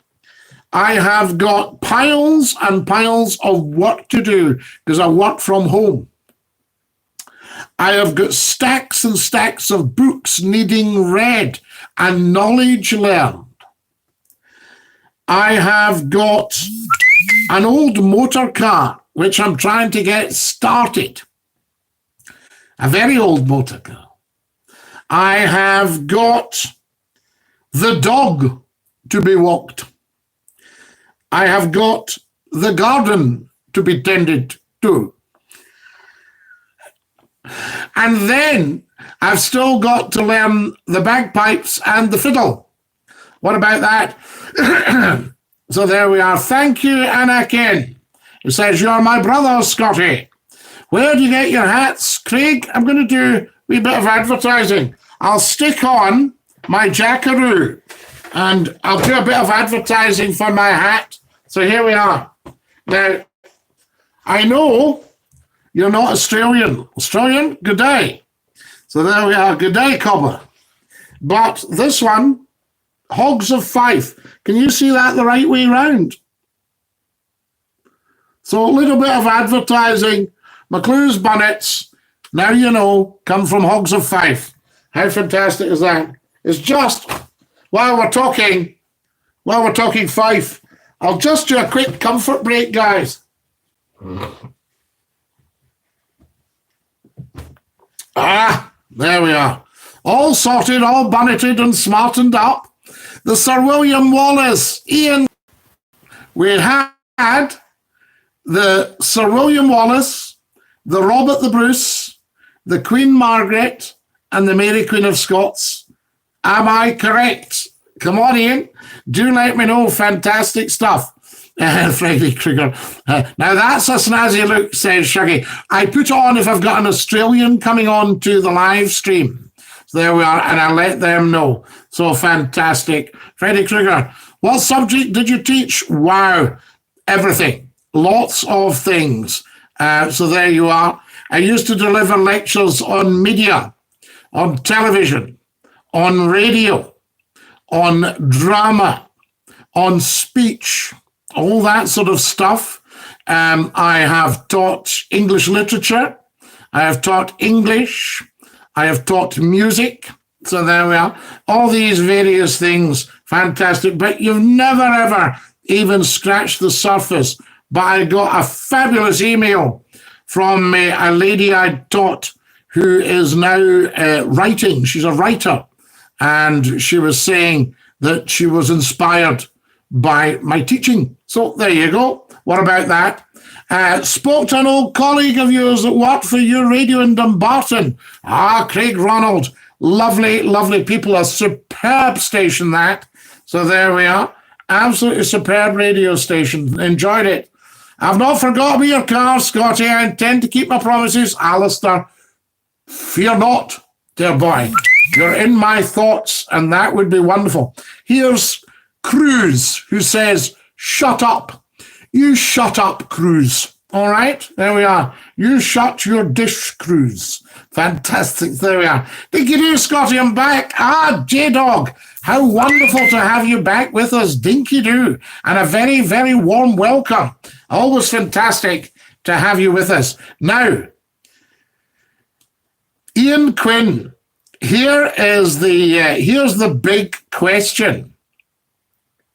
I have got piles and piles of work to do because I work from home. I have got stacks and stacks of books needing read and knowledge learned. I have got an old motor car, which I'm trying to get started. A very old motor car. I have got the dog to be walked. I have got the garden to be tended to. And then I've still got to learn the bagpipes and the fiddle. What about that? So there we are. Thank you, Anakin. It says, you're my brother, Scotty. Where do you get your hats, Craig? I'm going to do a wee bit of advertising. I'll stick on my jackaroo and I'll do a bit of advertising for my hat. So here we are. Now, I know you're not Australian. Australian, good day. So there we are, good day, Cobber. But this one, Hogs of Fife. Can you see that the right way round? So a little bit of advertising. McClue's bonnets, now you know, come from Hogs of Fife. How fantastic is that? It's just, while we're talking Fife, I'll just do a quick comfort break, guys. There we are. All sorted, all bonneted and smartened up. The Sir William Wallace, Ian. We had the Sir William Wallace, the Robert the Bruce, the Queen Margaret, and the Mary Queen of Scots. Am I correct? Come on, Ian. Do let me know. Fantastic stuff. Freddie Krueger. Now that's a snazzy look, says Shuggy. I put on if I've got an Australian coming on to the live stream. So there we are, and I let them know. So fantastic. Freddie Krueger, what subject did you teach? Wow, everything. Lots of things. So there you are. I used to deliver lectures on media, on television, on radio, on drama, on speech, all that sort of stuff. I have taught English literature. I have taught English. I have taught music. So there we are. All these various things. Fantastic. But you've never, ever even scratched the surface. But I got a fabulous email from a lady I taught who is now writing. She's a writer. And she was saying that she was inspired by my teaching. So there you go. What about that? Spoke to an old colleague of yours that worked for your radio in Dumbarton. Craig Ronald. Lovely, lovely people. A superb station, that. So there we are. Absolutely superb radio station. Enjoyed it. I've not forgotten your car, Scotty. I intend to keep my promises. Alistair, fear not, dear boy. You're in my thoughts, and that would be wonderful. Here's Cruz, who says, shut up. You shut up, Cruz. All right, there we are. You shut your dish, Cruz. Fantastic, there we are. Dinky-Doo, Scotty, I'm back. J-Dog, how wonderful to have you back with us, Dinky-Doo. And a very, very warm welcome. Always fantastic to have you with us. Now, Ian Quinn, here's the big question.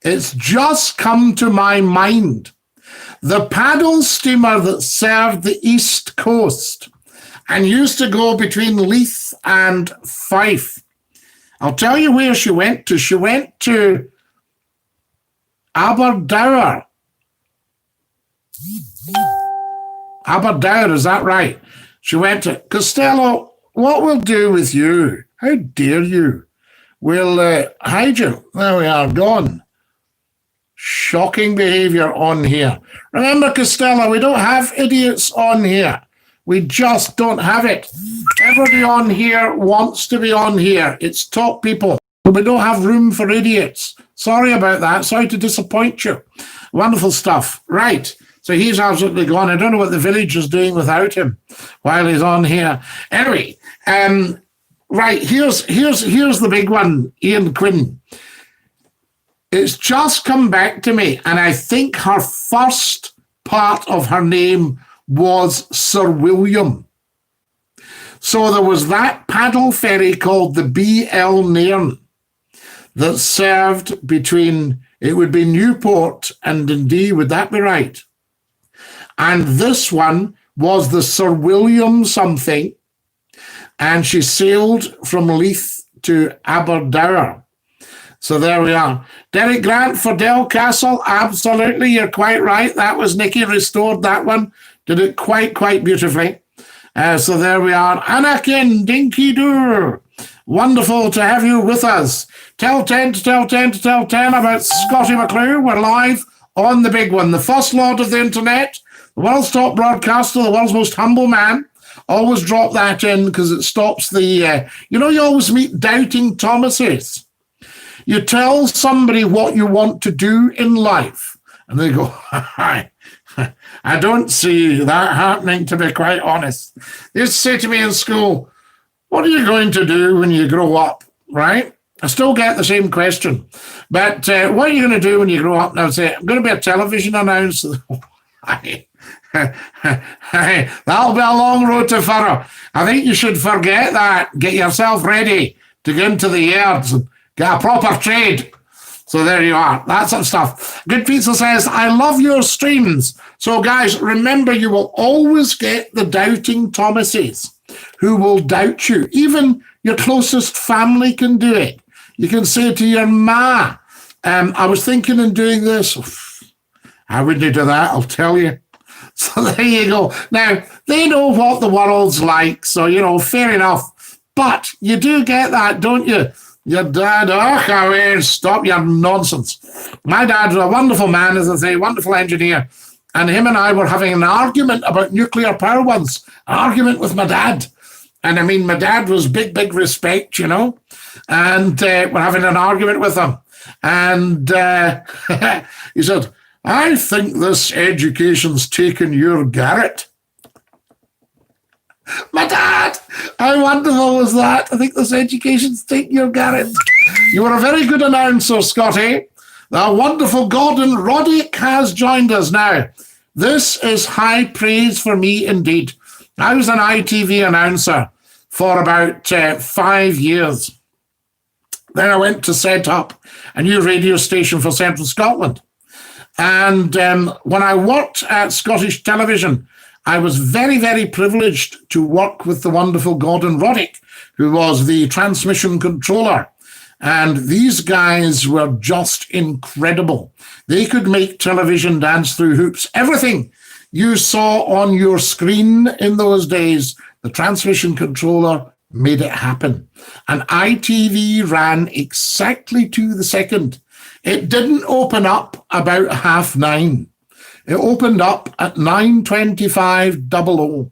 It's just come to my mind. The paddle steamer that served the East Coast and used to go between Leith and Fife. I'll tell you where she went to. She went to Aberdour. Aberdour, is that right? She went to Costello. what we'll do with you, how dare you? We'll hide you. There we are, gone. Shocking behaviour on here. Remember, Costello, we don't have idiots on here. We just don't have it. Everybody on here wants to be on here. It's top people. We don't have room for idiots. Sorry about that. Sorry to disappoint you. Wonderful stuff. Right. So he's absolutely gone. I don't know what the village is doing without him while he's on here. Anyway, right, here's the big one, Ian Quinn. It's just come back to me, and I think her first part of her name was Sir William. So there was that paddle ferry called the B.L. Nairn that served between, it would be Newport and Dundee, would that be right? And this one was the Sir William something, and she sailed from Leith to Aberdour. So there we are. Derek Grant for Delcastle, absolutely, you're quite right. That was Nikki, restored that one. Did it quite beautifully. So there we are. Anakin, Dinky-Doo, wonderful to have you with us. Tell 10 to tell 10 to tell 10 about Scottie McClue. We're live on the big one. The first lord of the internet, the world's top broadcaster, the world's most humble man. Always drop that in because it stops the, you always meet doubting Thomases. You tell somebody what you want to do in life, and they go, I don't see that happening, to be quite honest. They used to say to me in school, what are you going to do when you grow up, right? I still get the same question. But what are you going to do when you grow up? And I would say, I'm going to be a television announcer. That'll be a long road to furrow. I think you should forget that. Get yourself ready to get into the yards and get a proper trade. So there you are. That sort of stuff. Good Pizza says, I love your streams. So guys, remember, you will always get the doubting Thomases who will doubt you. Even your closest family can do it. You can say to your ma, I was thinking in doing this. I wouldn't do that, I'll tell you. So there you go. Now, they know what the world's like, so, fair enough. But you do get that, don't you? Your dad, stop your nonsense. My dad was a wonderful man, as I say, wonderful engineer. And him and I were having an argument about nuclear power once, an argument with my dad. And I mean, my dad was big respect, and we're having an argument with him. And he said, I think this education's taken your Garrett. My dad, how wonderful was that? I think this education's taken your Garrett. You were a very good announcer, Scotty. The wonderful Gordon Roddick has joined us now. This is high praise for me indeed. I was an ITV announcer for about 5 years. Then I went to set up a new radio station for Central Scotland. And when I worked at Scottish Television, I was very privileged to work with the wonderful Gordon Roddick, who was the transmission controller. And these guys were just incredible. They could make television dance through hoops. Everything you saw on your screen in those days, the transmission controller made it happen. And ITV ran exactly to the second. It didn't open up about 9:30. It opened up at 9:25:00.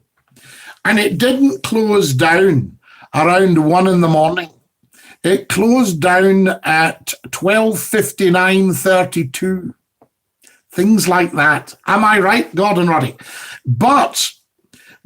And it didn't close down around 1 a.m. It closed down at 12:59:32. Things like that. Am I right, Gordon Roddick? But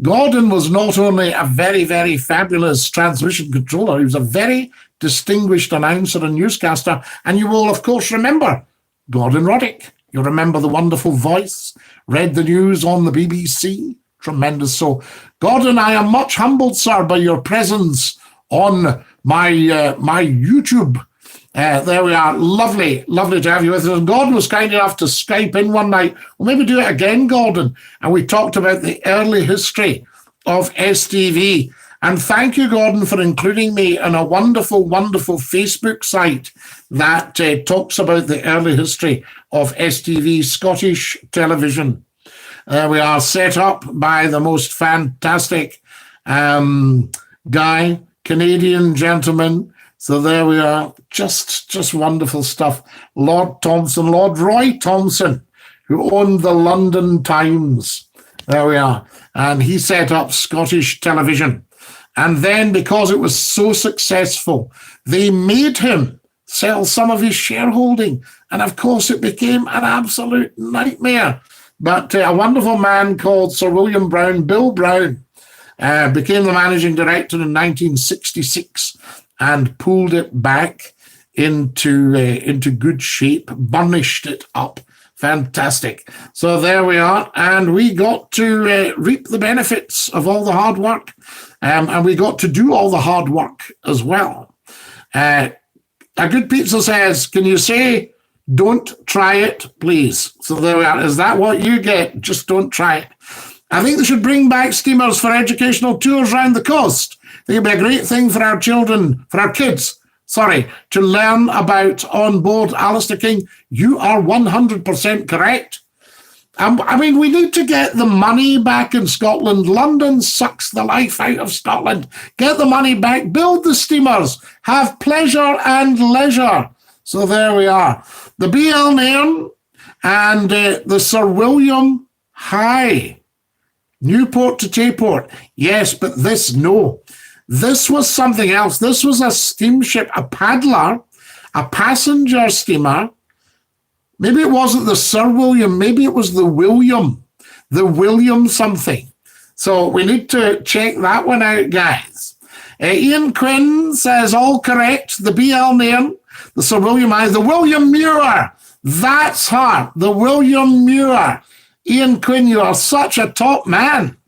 Gordon was not only a very fabulous transmission controller, he was a very distinguished announcer and newscaster. And you will, of course, remember Gordon Roddick. You remember the wonderful voice, read the news on the BBC. Tremendous. So, Gordon, I am much humbled, sir, by your presence on my YouTube. There we are. Lovely to have you with us. And Gordon was kind enough to Skype in one night. We'll maybe do it again, Gordon. And we talked about the early history of STV. And thank you, Gordon, for including me in a wonderful Facebook site that talks about the early history of STV, Scottish Television. We are set up by the most fantastic guy, Canadian gentleman. So there we are. Just wonderful stuff. Lord Thompson, Lord Roy Thompson, who owned the London Times. There we are. And he set up Scottish television. And then, because it was so successful, they made him sell some of his shareholding. And of course, it became an absolute nightmare. But a wonderful man called Sir William Brown, Bill Brown, became the managing director in 1966 and pulled it back into good shape, burnished it up. Fantastic. So there we are. And we got to reap the benefits of all the hard work. And we got to do all the hard work as well. A Good Pizza says, can you say, don't try it, please? So there we are. Is that what you get? Just don't try it. I think they should bring back steamers for educational tours around the coast. I think it'd be a great thing for our children, for our kids, to learn about on board. Alistair King, you are 100% correct. I mean, we need to get the money back in Scotland. London sucks the life out of Scotland. Get the money back, build the steamers, have pleasure and leisure. So there we are. The BL Nairn and the Sir William High. Newport to Tayport. Yes, but this was something else. This was a steamship, a paddler, a passenger steamer. Maybe it wasn't the Sir William, maybe it was the William something. So we need to check that one out, guys. Ian Quinn says, all correct. The BL Nairn, the Sir William High, the William Muir. That's her, the William Muir. Ian Quinn, you are such a top man.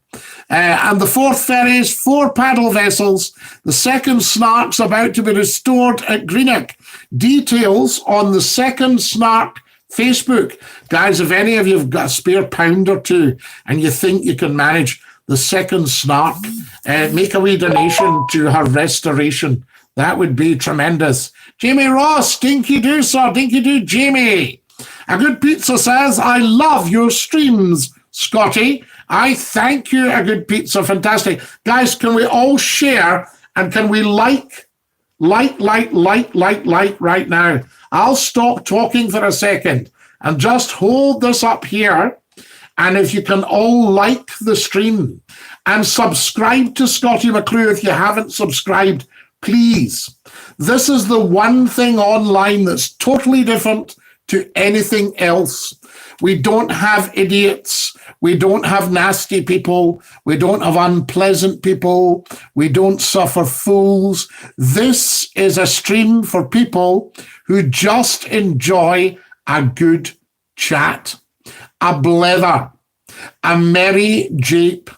And the Forth ferries, 4 paddle vessels. The second Snark's about to be restored at Greenock. Details on the second Snark Facebook. Guys, if any of you have got a spare pound or two and you think you can manage the second Snark, make a wee donation to her restoration. That would be tremendous. Jamie Ross, Dinky-Doo, sir. Dinky-Doo, Jamie. A Good Pizza says, I love your streams, Scotty. I thank you, A Good Pizza. Fantastic. Guys, can we all share and can we like right now? I'll stop talking for a second and just hold this up here. And if you can all like the stream and subscribe to Scottie McClue if you haven't subscribed, please. This is the one thing online that's totally different to anything else. We don't have idiots. We don't have nasty people. We don't have unpleasant people. We don't suffer fools. This is a stream for people who just enjoy a good chat, a blether, a merry jape,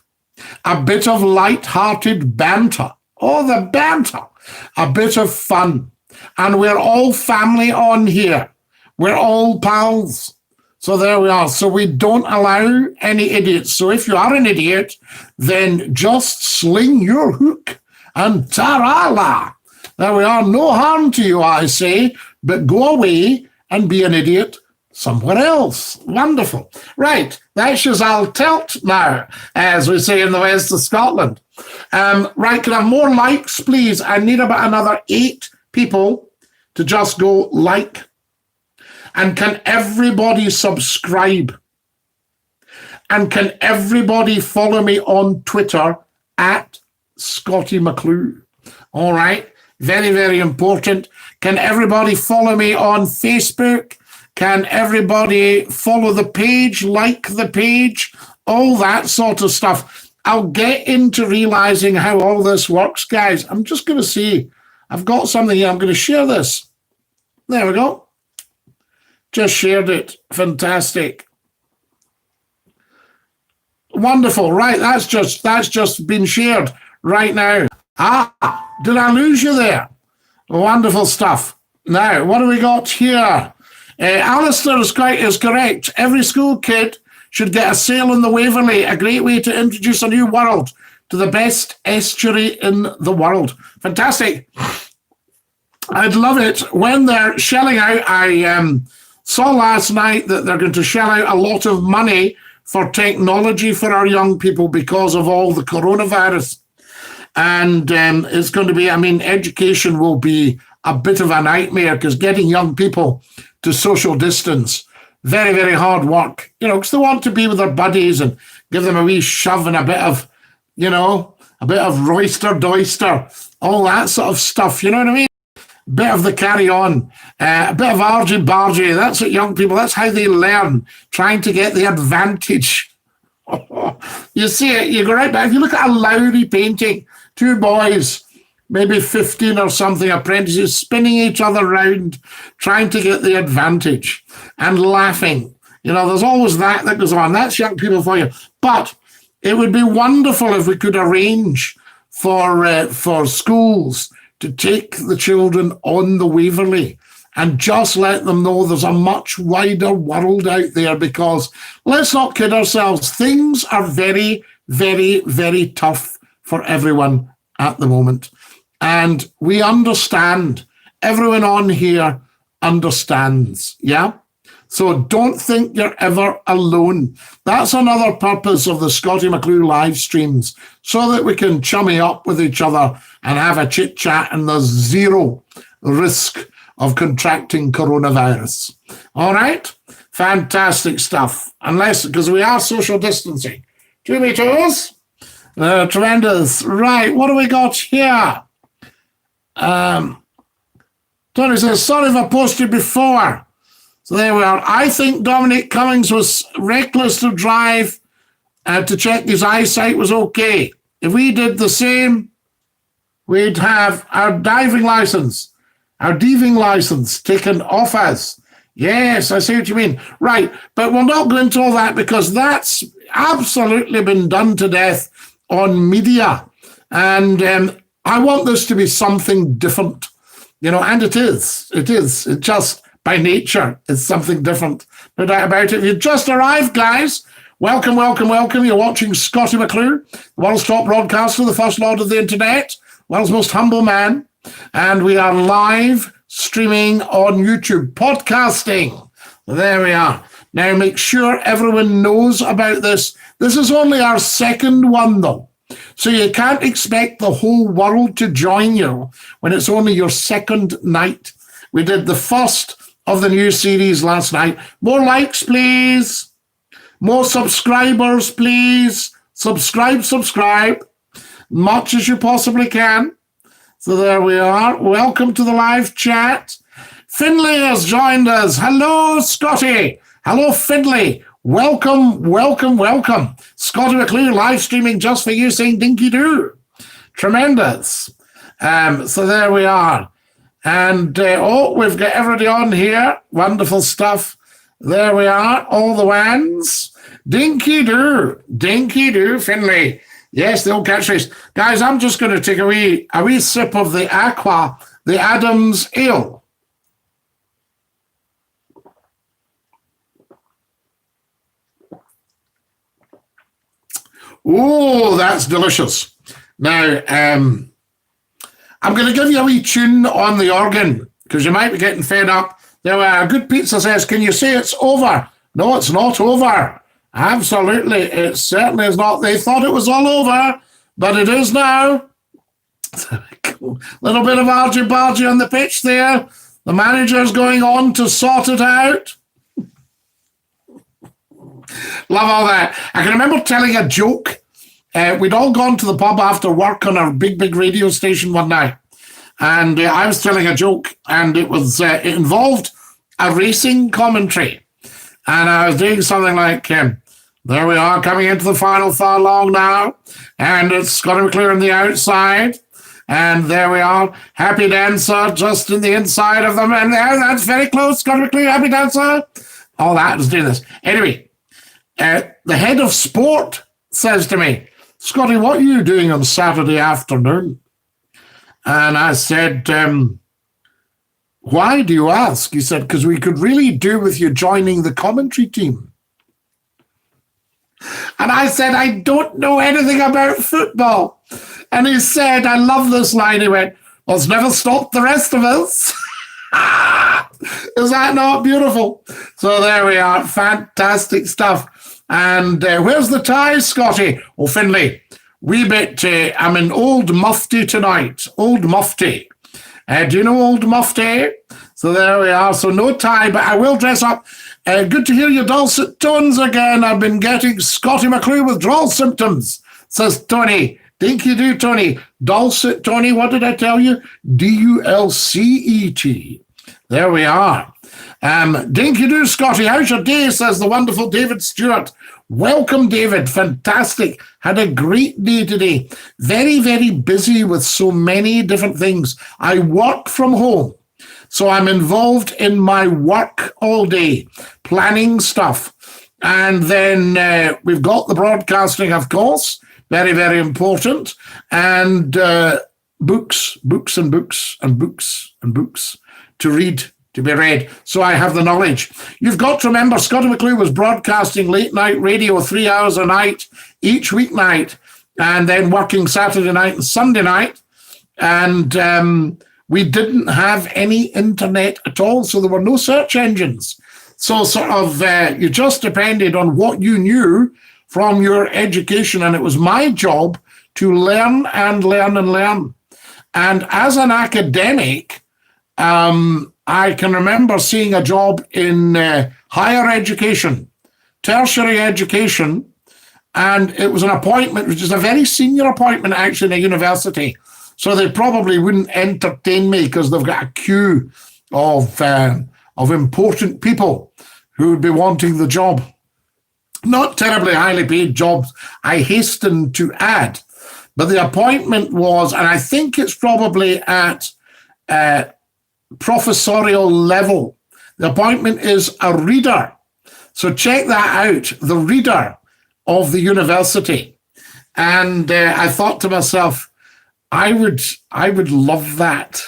a bit of light-hearted banter. Oh, the banter. A bit of fun. And we're all family on here. We're all pals. So there we are. So we don't allow any idiots. So if you are an idiot, then just sling your hook and tarala. There we are. No harm to you, I say, but go away and be an idiot somewhere else. Wonderful. Right. That's Shazal Telt now, as we say in the west of Scotland. Right. Can I have more likes, please? I need about another 8 people to just go like. And can everybody subscribe? And can everybody follow me on Twitter at Scottie McClue? All right. Very, very important. Can everybody follow me on Facebook? Can everybody follow the page, like the page, all that sort of stuff? I'll get into realizing how all this works, guys. I'm just going to see. I've got something here. I'm going to share this. There we go. Just shared it. Fantastic. Wonderful. Right. That's just been shared right now. Did I lose you there? Wonderful stuff. Now, what do we got here? Alistair is correct. Every school kid should get a sail in the Waverley, a great way to introduce a new world to the best estuary in the world. Fantastic. I'd love it. When they're shelling out, I saw last night that they're going to shell out a lot of money for technology for our young people because of all the coronavirus. And it's going to be, I mean, education will be a bit of a nightmare because getting young people to social distance, very, very hard work, because they want to be with their buddies and give them a wee shove and a bit of, a bit of roister doister, all that sort of stuff, you know what I mean? Bit of the carry on, a bit of argy bargy. That's what young people, that's how they learn, trying to get the advantage. You see it, you go right back. If you look at a Lowry painting, two boys, maybe 15 or something, apprentices, spinning each other round, trying to get the advantage and laughing. There's always that goes on. That's young people for you. But it would be wonderful if we could arrange for schools to take the children on the Waverley and just let them know there's a much wider world out there, because let's not kid ourselves, things are very, very, very tough for everyone at the moment. And we understand. Everyone on here understands, yeah? So don't think you're ever alone. That's another purpose of the Scottie McClue live streams, so that we can chummy up with each other and have a chit chat, and there's zero risk of contracting coronavirus. All right? Fantastic stuff. Because we are social distancing. 2 meters. Tremendous. Right, what do we got here? Tony says, sorry if I posted before. So there we are. I think Dominic Cummings was reckless to drive to check his eyesight was okay. If we did the same, we'd have our diving license, our diving license taken off us. Yes, I see what you mean. Right, but we'll not go into all that, because that's absolutely been done to death on media. And I want this to be something different, and it is. It is. It just, by nature, it's something different. No doubt about it. If you've just arrived, guys, welcome, welcome, welcome. You're watching Scottie McClue, the world's top broadcaster, the first lord of the internet, world's most humble man. And we are live streaming on YouTube, podcasting. There we are. Now, make sure everyone knows about this. This is only our second one, though. So you can't expect the whole world to join you when it's only your second night. We did the first of the new series last night. More likes, please. More subscribers, please. Subscribe. Much as you possibly can. So there we are. Welcome to the live chat. Finlay has joined us. Hello, Scotty. Hello, Finlay. Welcome. Scottie McClue live streaming just for you, saying Dinky-Doo. Tremendous. So there we are. And, we've got everybody on here. Wonderful stuff. There we are. All the ones. Dinky-Doo, Finlay. Yes, the old catchphrase. Guys, I'm just going to take a wee sip of the Aqua, the Adams Ale. Oh, that's delicious. Now, I'm going to give you a wee tune on the organ, because you might be getting fed up. There we are. Good Pizza says, can you say it's over? No, it's not over. Absolutely. It certainly is not. They thought it was all over, but it is now. Little bit of argy-bargy on the pitch there. The manager's going on to sort it out. Love all that. I can remember telling a joke. We'd all gone to the pub after work on our big radio station one night. And I was telling a joke, and it it involved a racing commentary. And I was doing something like, there we are coming into the final furlong now. And it's Scottie McClue on the outside. And there we are. Happy Dancer just in the inside of them. And there, that's very close. Scottie McClue, Happy Dancer. All that was doing this. Anyway, the head of sport says to me, Scottie, what are you doing on Saturday afternoon? And I said, why do you ask? He said, because we could really do with you joining the commentary team. And I said, I don't know anything about football. And he said, I love this line. He went, well, it's never stopped the rest of us. Is that not beautiful? So there we are. Fantastic stuff. And where's the tie, Scottie? Oh, Finlay, wee bit, I'm in Old Mufti tonight. Old Mufti. Do you know Old Mufti? So there we are. So no tie, but I will dress up. Good to hear your dulcet tones again. I've been getting Scottie McClue withdrawal symptoms, says Tony. Dinky-Doo, Tony. Dulcet, Tony, what did I tell you? Dulcet. There we are. Dinky-Doo, Scottie, how's your day, says the wonderful David Stewart. Welcome, David. Fantastic. Had a great day today. Very, very busy with so many different things. I work from home, so I'm involved in my work all day, planning stuff. And then we've got the broadcasting, of course, very, very important. And books and books and books and books to read, to be read. So I have the knowledge. You've got to remember, Scottie McClue was broadcasting late night radio 3 hours a night, each weeknight, and then working Saturday night and Sunday night. And we didn't have any internet at all, so there were no search engines. So sort of you just depended on what you knew from your education, and it was my job to learn and learn and learn. And as an academic, I can remember seeing a job in higher education, tertiary education, and it was an appointment, which is a very senior appointment actually in a university. So they probably wouldn't entertain me because they've got a queue of important people who would be wanting the job. Not terribly highly paid jobs, I hasten to add. But the appointment was, and I think it's probably at professorial level. The appointment is a reader. So check that out, the reader of the university. And I thought to myself, I would love that.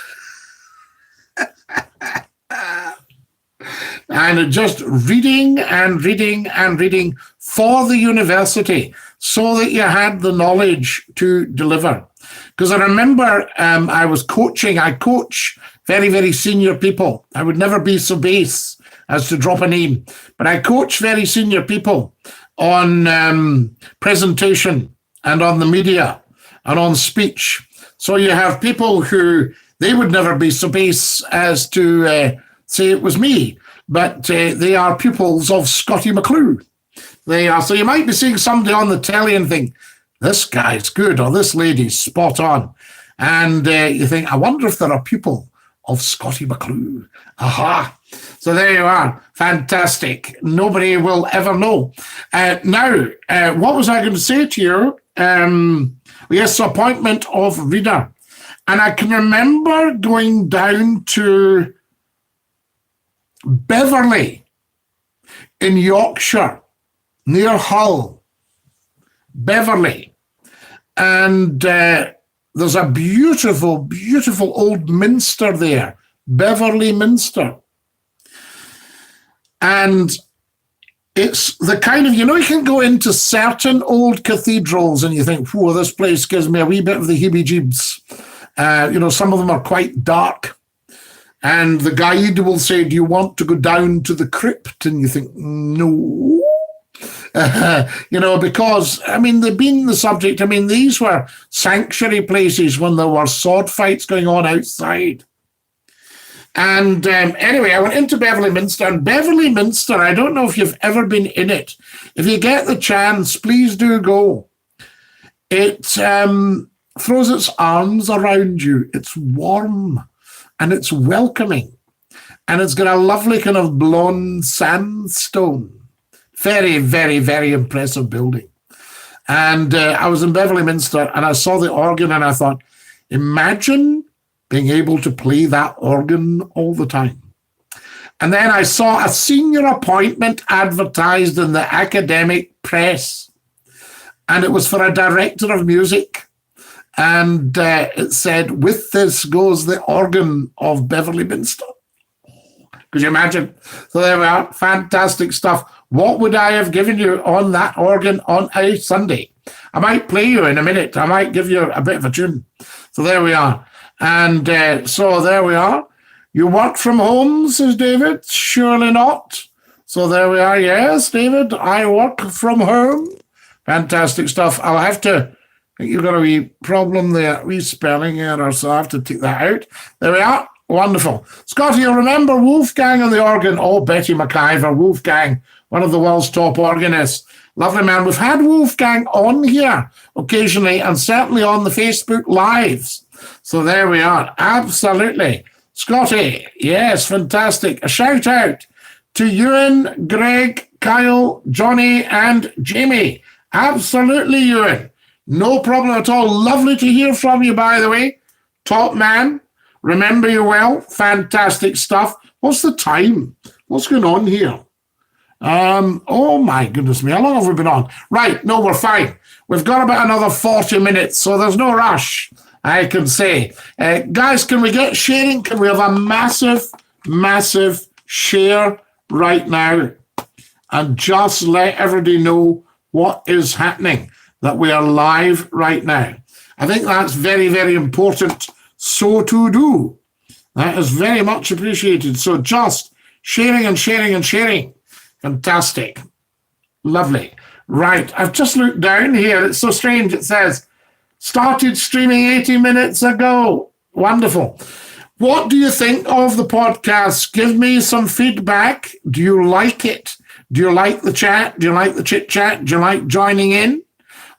And just reading and reading and reading for the university so that you had the knowledge to deliver. Because I remember I was coaching. I coach very, very senior people. I would never be so base as to drop a name, but I coach very senior people on presentation and on the media and on speech. So you have people who, they would never be so base as to say it was me, but they are pupils of Scottie McClue. They are. So you might be seeing somebody on the telly and think, this guy's good, or this lady's spot on. And you think, I wonder if they're a pupil of Scottie McClue. Aha. So there you are. Fantastic. Nobody will ever know. Now, what was I going to say to you? Yes, appointment of reader. And I can remember going down to Beverley in Yorkshire, near Hull. Beverley. And there's a beautiful, beautiful old minster there, Beverley Minster. And it's the kind of, you can go into certain old cathedrals and you think, whoa, this place gives me a wee bit of the heebie-jeebs. Some of them are quite dark. And the guide will say, do you want to go down to the crypt? And you think, no. Because, they've been the subject. These were sanctuary places when there were sword fights going on outside. And anyway, I went into Beverley Minster. And Beverley Minster, I don't know if you've ever been in it. If you get the chance, please do go. It throws its arms around you. It's warm and it's welcoming. And it's got a lovely kind of blonde sandstone. Very, very, very impressive building. And I was in Beverley Minster and I saw the organ and I thought, imagine being able to play that organ all the time. And then I saw a senior appointment advertised in the academic press. And it was for a director of music. And it said, with this goes the organ of Beverley Minster. Could you imagine? So there we are. Fantastic stuff. What would I have given you on that organ on a Sunday? I might play you in a minute. I might give you a bit of a tune. So there we are. And so there we are. You work from home, says David? Surely not. So there we are. Yes, David, I work from home. Fantastic stuff. I'll have to think you've got a wee problem there, wee spelling error, so I have to take that out. There we are. Wonderful. Scotty, you'll remember Wolfgang on the organ. Oh, Betty McIver, Wolfgang, one of the world's top organists. Lovely man. We've had Wolfgang on here occasionally and certainly on the Facebook Lives. So there we are. Absolutely. Scotty, yes, fantastic. A shout out to Ewan, Greg, Kyle, Johnny, and Jamie. Absolutely, Ewan. No problem at all. Lovely to hear from you, by the way. Top man. Remember you well. Fantastic stuff. What's the time? What's going on here? Oh, my goodness me. How long have we been on? Right. No, we're fine. We've got about another 40 minutes, so there's no rush, I can say. Guys, can we get sharing? Can we have a massive, massive share right now? And just let everybody know what is happening, that we are live right now. I think that's very, very important. So to do. That is very much appreciated. So just sharing and sharing and sharing. Fantastic. Lovely. Right. I've just looked down here. It's so strange. It says, started streaming 80 minutes ago. Wonderful. What do you think of the podcast? Give me some feedback. Do you like it? Do you like the chat? Do you like the chit chat? Do you like joining in?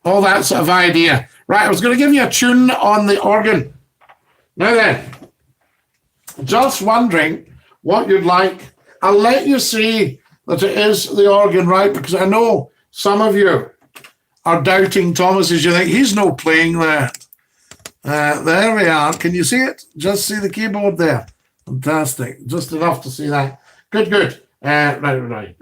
All that sort of idea. Right. I was going to give you a tune on the organ. Now then, just wondering what you'd like. I'll let you see that it is the organ, right? Because I know some of you are doubting Thomas as you think he's no playing there. There we are. Can you see it? Just see the keyboard there. Fantastic. Just enough to see that. Good, good. Right.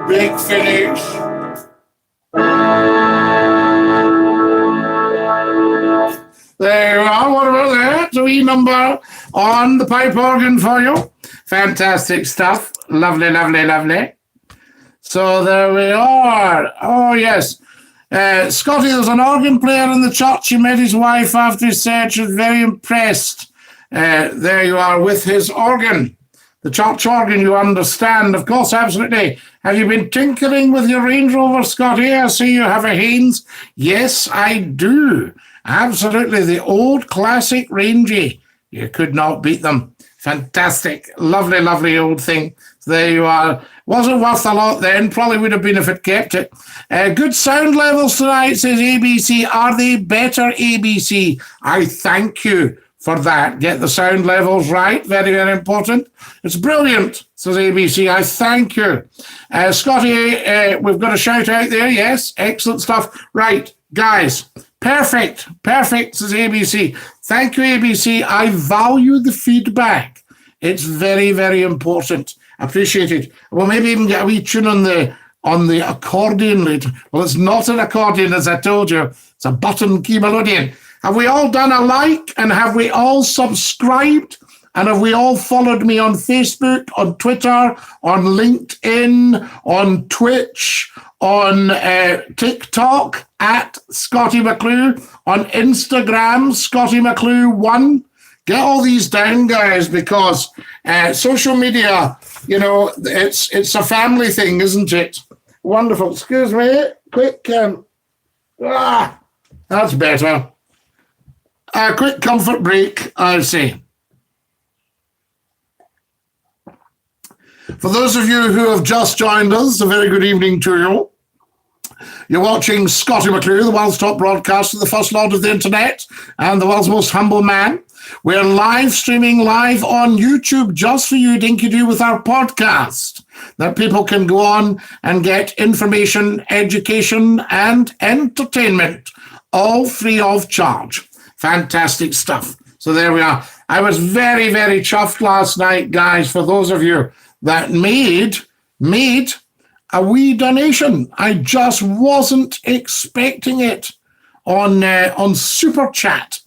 Big finish. There you are. What about that? A wee number on the pipe organ for you. Fantastic stuff. Lovely, lovely, lovely. So there we are. Oh, yes. Scotty, there's an organ player in the church. He met his wife after his search. Was very impressed. There you are with his organ. The church organ, you understand. Of course, absolutely. Have you been tinkering with your Range Rover, Scotty? I see you have a Haynes. Yes, I do. Absolutely. The old classic Rangy. You could not beat them. Fantastic. Lovely, lovely old thing. There you are. Wasn't worth a lot then. Probably would have been if it kept it. Good sound levels tonight, says ABC. Are they better, ABC? I thank you for that. Get the sound levels right. Very, very important. It's brilliant, says ABC. I thank you. Scotty, we've got a shout out there. Yes, excellent stuff. Right, guys. Perfect, says ABC. Thank you, ABC. I value the feedback. It's very, very important. Appreciate it. We'll maybe even get a wee tune on the accordion later. Well, it's not an accordion, as I told you. It's a button key melodian. Have we all done a like and have we all subscribed And have we all followed me on Facebook, on Twitter, on LinkedIn, on Twitch, on TikTok at Scottie McClue, on Instagram, Scottie McClue1. Get all these down, guys, because social media, you know, it's a family thing, isn't it? Wonderful. Excuse me. Quick. That's better. A quick comfort break, I'll say. For those of you who have just joined us, a very good evening to you. You're watching Scottie McClue, the world's top broadcaster, the first lord of the internet, and the world's most humble man. We're live streaming live on YouTube just for you, Dinky-Doo, with our podcast that people can go on and get information, education, and entertainment, all free of charge. Fantastic stuff. So there we are. I was very, very chuffed last night, guys, for those of you that made a wee donation. I just wasn't expecting it on Super Chat.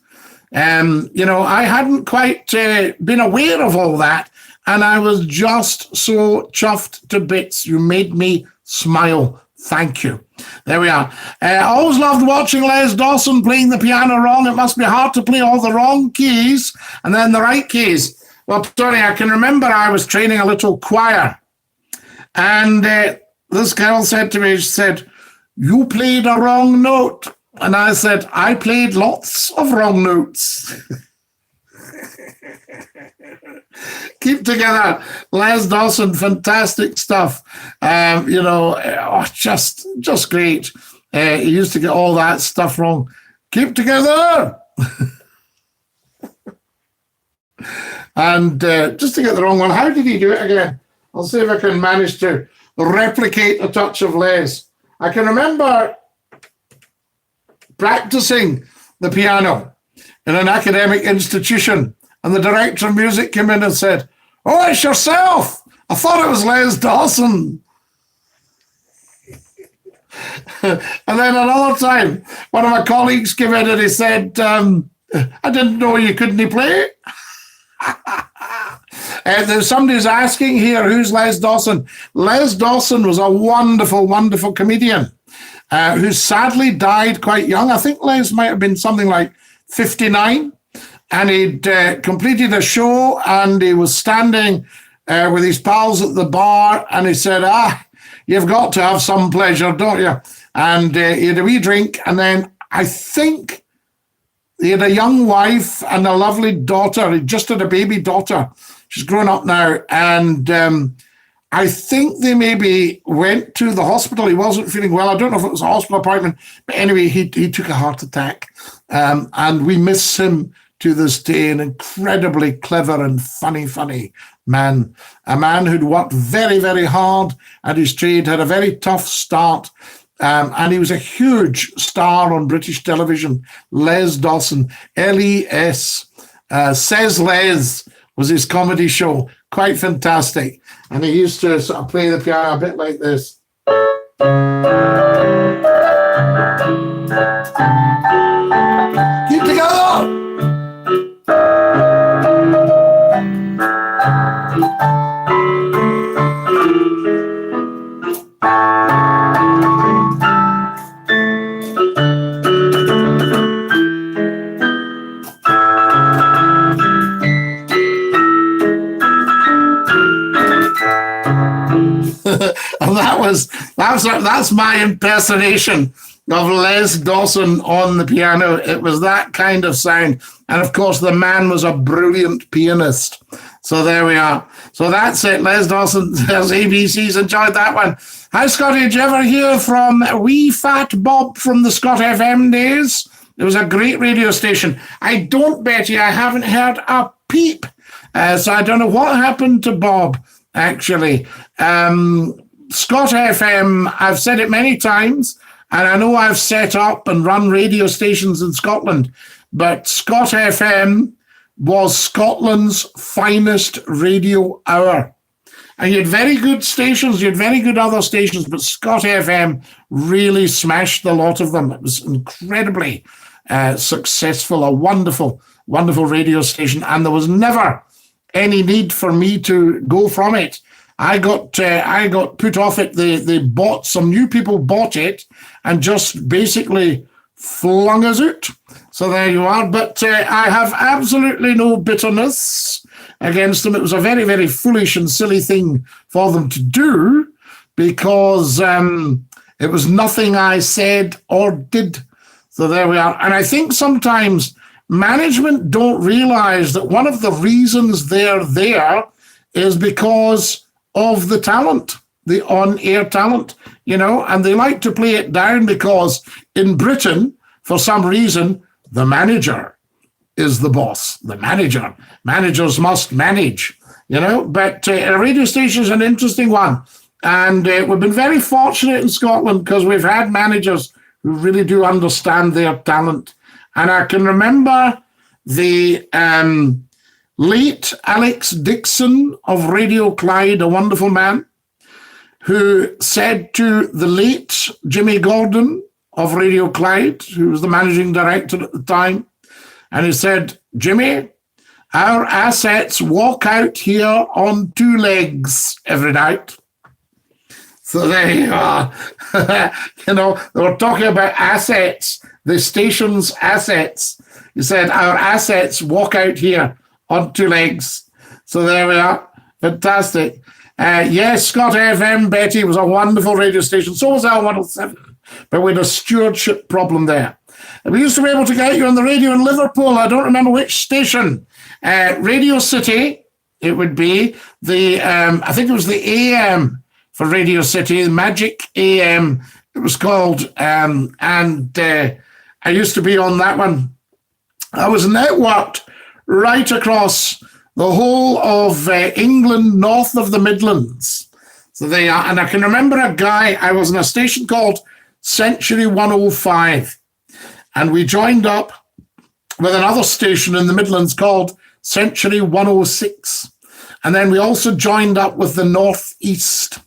You know, I hadn't quite been aware of all that, and I was just so chuffed to bits. You made me smile. Thank you. There we are. I always loved watching Les Dawson playing the piano wrong. It must be hard to play all the wrong keys and then the right keys. Well, Tony, I can remember I was training a little choir, and this girl said to me, she said, "You played a wrong note." And I said, "I played lots of wrong notes." Keep together, Les Dawson, fantastic stuff. You know, just great. He used to get all that stuff wrong. Keep together. And just to get the wrong one, how did he do it again? I'll see if I can manage to replicate a touch of Les. I can remember practicing the piano in an academic institution, and the director of music came in and said, "Oh, it's yourself. I thought it was Les Dawson." And then another time, one of my colleagues came in and he said, "I didn't know you couldn't play." Somebody's asking here, who's Les Dawson? Les Dawson was a wonderful, wonderful comedian who sadly died quite young. I think Les might have been something like 59. And he'd completed a show, and he was standing with his pals at the bar, and he said, "You've got to have some pleasure, don't you?" And he had a wee drink, and then I think he had a young wife and a lovely daughter. He just had a baby daughter. She's grown up now, and I think they maybe went to the hospital. He wasn't feeling well. I don't know if it was a hospital appointment, but anyway, he took a heart attack, and we miss him to this day. An incredibly clever and funny man. A man who'd worked very, very hard at his trade, had a very tough start, and he was a huge star on British television. Les Dawson, Les, Says Les was his comedy show. Quite fantastic. And he used to sort of play the piano a bit like this. Keep together! And that's my impersonation of Les Dawson on the piano. It was that kind of sound. And of course, the man was a brilliant pianist. So there we are. So that's it. Les Dawson says ABC's enjoyed that one. Hi, Scotty. Did you ever hear from Wee Fat Bob from the Scott FM days? It was a great radio station. I don't bet you I haven't heard a peep. So I don't know what happened to Bob, actually. Scott FM, I've said it many times, and I know I've set up and run radio stations in Scotland, but Scott FM was Scotland's finest radio hour. And you had very good stations, you had very good other stations, but Scott FM really smashed the lot of them. It was incredibly successful, a wonderful, wonderful radio station, and there was never any need for me to go from it. I got put off it. Some new people bought it and just basically flung us out. So there you are. But I have absolutely no bitterness against them. It was a very, very foolish and silly thing for them to do because it was nothing I said or did. So there we are. And I think sometimes management don't realize that one of the reasons they're there is because of the talent, the on-air talent, and they like to play it down because in Britain, for some reason, the manager is the boss. The manager. Managers must manage, But a radio station is an interesting one. And we've been very fortunate in Scotland because we've had managers who really do understand their talent. And I can remember the late Alex Dixon of Radio Clyde, a wonderful man, who said to the late Jimmy Gordon of Radio Clyde, who was the managing director at the time, and he said, "Jimmy, our assets walk out here on two legs every night." So there you are. They were talking about assets, the station's assets. He said, "Our assets walk out here on two legs." So there we are. Fantastic. Yes, Scott FM, Betty, was a wonderful radio station. So was L107. But we had a stewardship problem there. And we used to be able to get you on the radio in Liverpool. I don't remember which station. Radio City, it would be. I think it was the AM for Radio City, the Magic AM, it was called. And I used to be on that one. I was networked right across the whole of England, north of the Midlands. So they are. And I can remember a guy, I was in a station called Century 105. And we joined up with another station in the Midlands called Century 106. And then we also joined up with the Northeast.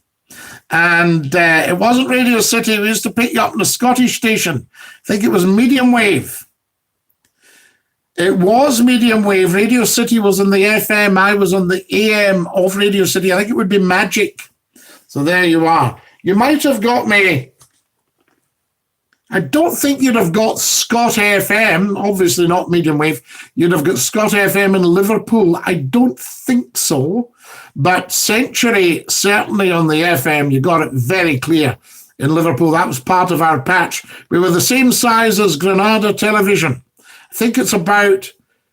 And it wasn't Radio City. We used to pick you up in a Scottish station. I think it was medium wave. It was medium wave. Radio City was in the FM. I was on the AM of Radio City. I think it would be Magic. So there you are. You might have got me. I don't think you'd have got Scott FM, obviously not medium wave. You'd have got Scott FM in Liverpool. I don't think so. But Century, certainly on the FM, you got it very clear in Liverpool. That was part of our patch. We were the same size as Granada Television. I think it's about,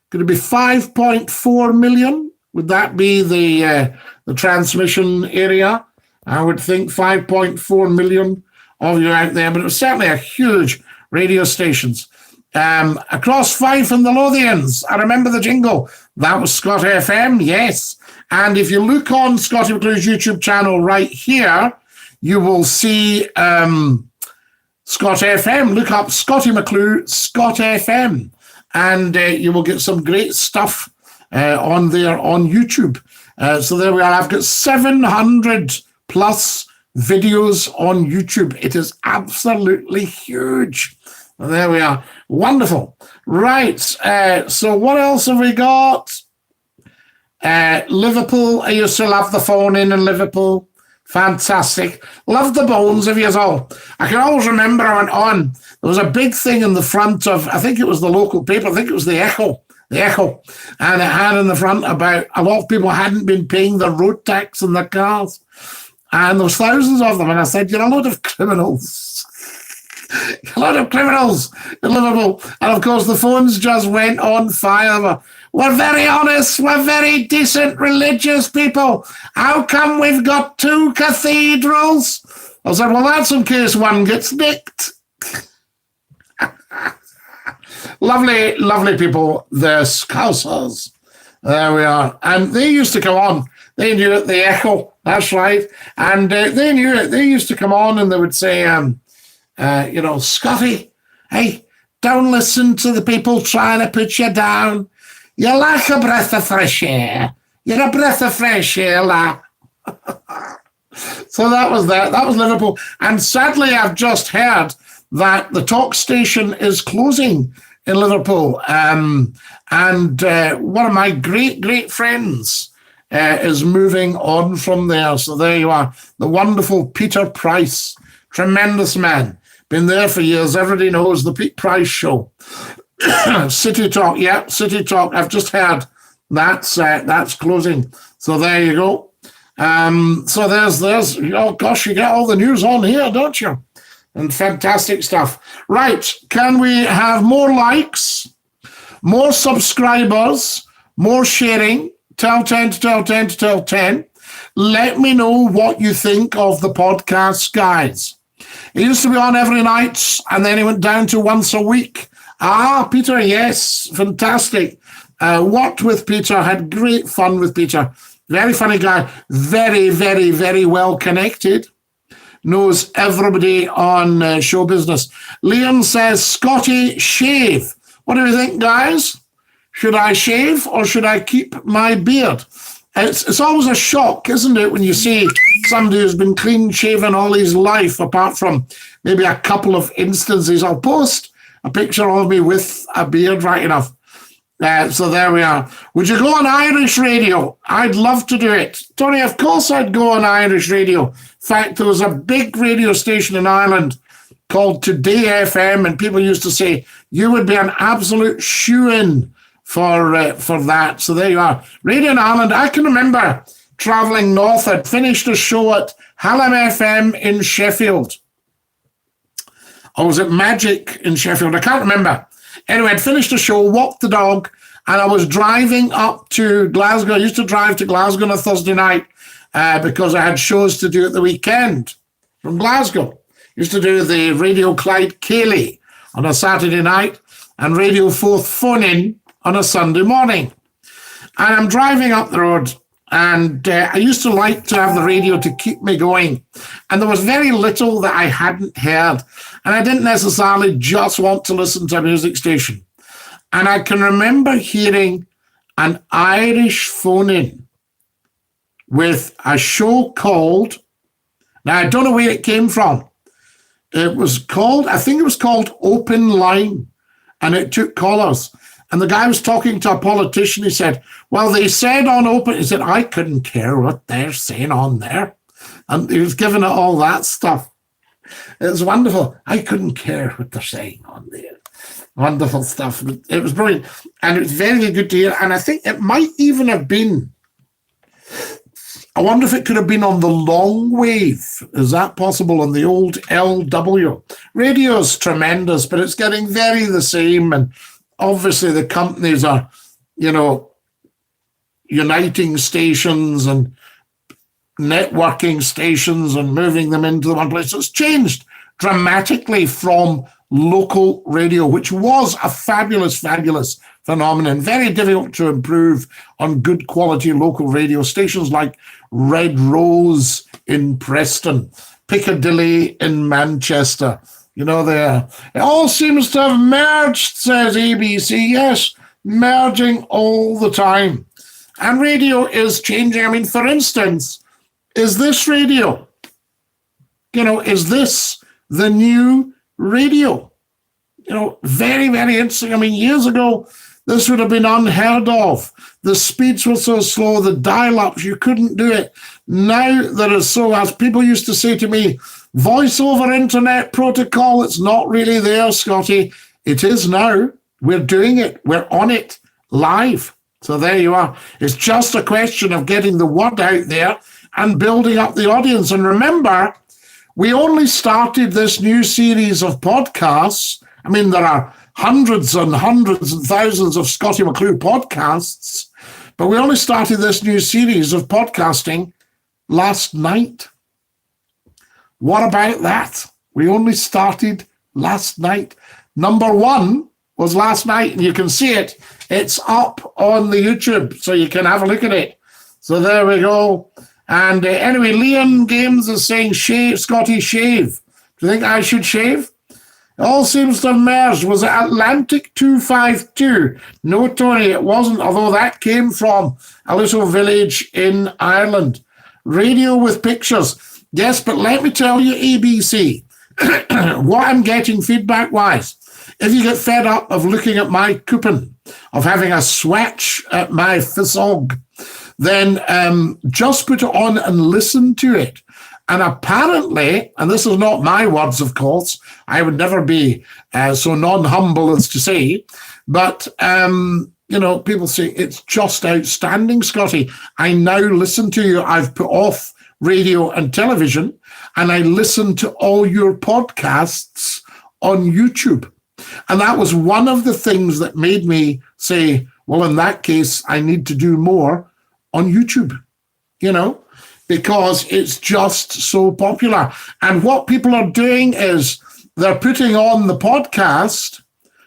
could it be 5.4 million? Would that be the transmission area? I would think 5.4 million of you out there, but it was certainly a huge radio stations. Across Fife and the Lothians, I remember the jingle. That was Scott FM, yes. And if you look on Scottie McClue's YouTube channel right here, you will see Scott FM. Look up Scottie McClue, Scott FM, and you will get some great stuff on there on YouTube. So there we are. I've got 700 plus videos on YouTube. It is absolutely huge. There we are. Wonderful. Right. So what else have we got? Liverpool. I used to love the phone in Liverpool. Fantastic. Love the bones of you all. I can always remember I went on. There was a big thing in the front of, I think it was the local paper. I think it was the Echo. And it had in the front about a lot of people hadn't been paying their road tax in their cars. And there was thousands of them. And I said, you're a load of criminals. A lot of criminals in Liverpool. And of course, the phones just went on fire. We're very honest. We're very decent, religious people. How come we've got two cathedrals? I said, well, that's in case one gets nicked. Lovely, lovely people, the Scousers. There we are. And they used to come on. They knew it, the Echo. That's right. And they knew it. They used to come on and they would say, Scotty, hey, don't listen to the people trying to put you down. You're like a breath of fresh air. You're a breath of fresh air, lad. So that was that. That was Liverpool. And sadly, I've just heard that the talk station is closing in Liverpool. And And one of my great friends is moving on from there. So there you are, the wonderful Peter Price, tremendous man. Been there for years. Everybody knows the Pete Price Show. City Talk, yeah, City Talk. I've just heard that's closing. So there you go. So there's oh gosh, you get all the news on here, don't you? And fantastic stuff. Right, can we have more likes, more subscribers, more sharing? Tell 10 to tell 10 to tell 10. Let me know what you think of the podcast, guys. It used to be on every night, and then it went down to once a week. Peter, yes, fantastic. Worked with Peter, had great fun with Peter. Very funny guy, very, very, very well connected. Knows everybody on show business. Liam says, Scotty, shave. What do you think, guys? Should I shave or should I keep my beard? It's always a shock, isn't it, when you see somebody who's been clean shaven all his life, apart from maybe a couple of instances. I'll post a picture of me with a beard, right enough. So there we are. Would you go on Irish radio? I'd love to do it. Tony, of course I'd go on Irish radio. In fact, there was a big radio station in Ireland called Today FM, and people used to say, you would be an absolute shoo-in for that. So there you are. Radio in Ireland. I can remember travelling north. I'd finished a show at Hallam FM in Sheffield. Or was it Magic in Sheffield? I can't remember. Anyway, I'd finished a show, walked the dog, and I was driving up to Glasgow. I used to drive to Glasgow on a Thursday night because I had shows to do at the weekend from Glasgow. Used to do the Radio Clyde Cayley on a Saturday night and Radio Forth Phone-In on a Sunday morning. And I'm driving up the road, and I used to like to have the radio to keep me going. And there was very little that I hadn't heard. And I didn't necessarily just want to listen to a music station. And I can remember hearing an Irish phone-in with a show called, now I don't know where it came from. It was called, I think it was called Open Line. And it took callers. And the guy was talking to a politician. He said, well, they said on Open, he said, I couldn't care what they're saying on there. And he was giving it all that stuff. It was wonderful. I couldn't care what they're saying on there. Wonderful stuff. It was brilliant. And it was very, very good to hear. And I think it might even have been, I wonder if it could have been on the long wave. Is that possible? On the old LW? Radio's tremendous, but it's getting very the same. And obviously the companies are, uniting stations and networking stations and moving them into the one place. It's changed dramatically from local radio, which was a fabulous, fabulous phenomenon. Very difficult to improve on good quality local radio stations like Red Rose in Preston, Piccadilly in Manchester. It all seems to have merged, says ABC. Yes, merging all the time. And radio is changing. I mean, for instance, is this radio? Is this the new radio? Very, very interesting. I mean, years ago, this would have been unheard of. The speeds were so slow, the dial-ups, you couldn't do it. Now there is so, as people used to say to me, voice over internet protocol, it's not really there, Scotty. It is now. We're doing it. We're on it live. So there you are. It's just a question of getting the word out there and building up the audience. And remember, we only started this new series of podcasts. I mean, there are hundreds and thousands of Scottie McClue podcasts, but we only started this new series of podcasting last night. What about that? We only started last night. Number one was last night, and you can see it. It's up on the YouTube, so you can have a look at it. So there we go. And anyway, Liam Games is saying, shave, Scotty, shave. Do you think I should shave? It all seems to have merged. Was it Atlantic 252? No, Tony, it wasn't, although that came from a little village in Ireland. Radio with pictures. Yes, but let me tell you, ABC, what I'm getting feedback-wise, if you get fed up of looking at my coupon, of having a switch at my physog, then just put it on and listen to it. And apparently, and this is not my words, of course, I would never be so non-humble as to say, but, people say, it's just outstanding, Scotty. I now listen to you. I've put off radio and television, and I listen to all your podcasts on YouTube. And that was one of the things that made me say, well, in that case, I need to do more on YouTube, because it's just so popular. And what people are doing is they're putting on the podcast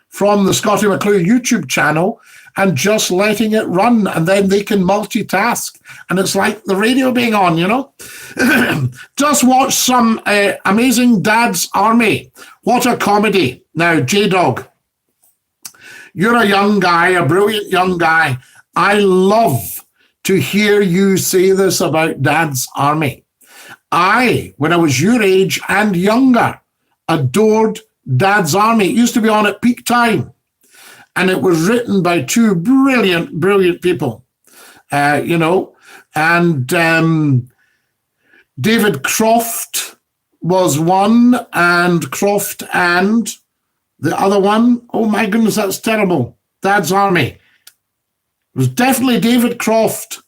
from the Scottie McClue YouTube channel and just letting it run, and then they can multitask. And it's like the radio being on, Just watch some amazing Dad's Army. What a comedy. Now, J-Dog, you're a young guy, a brilliant young guy. I love to hear you say this about Dad's Army. I, when I was your age and younger, adored Dad's Army. It used to be on at peak time. And it was written by two brilliant, brilliant people, and David Croft was one, and Croft and the other one, oh my goodness, that's terrible, Dad's Army. It was definitely David Croft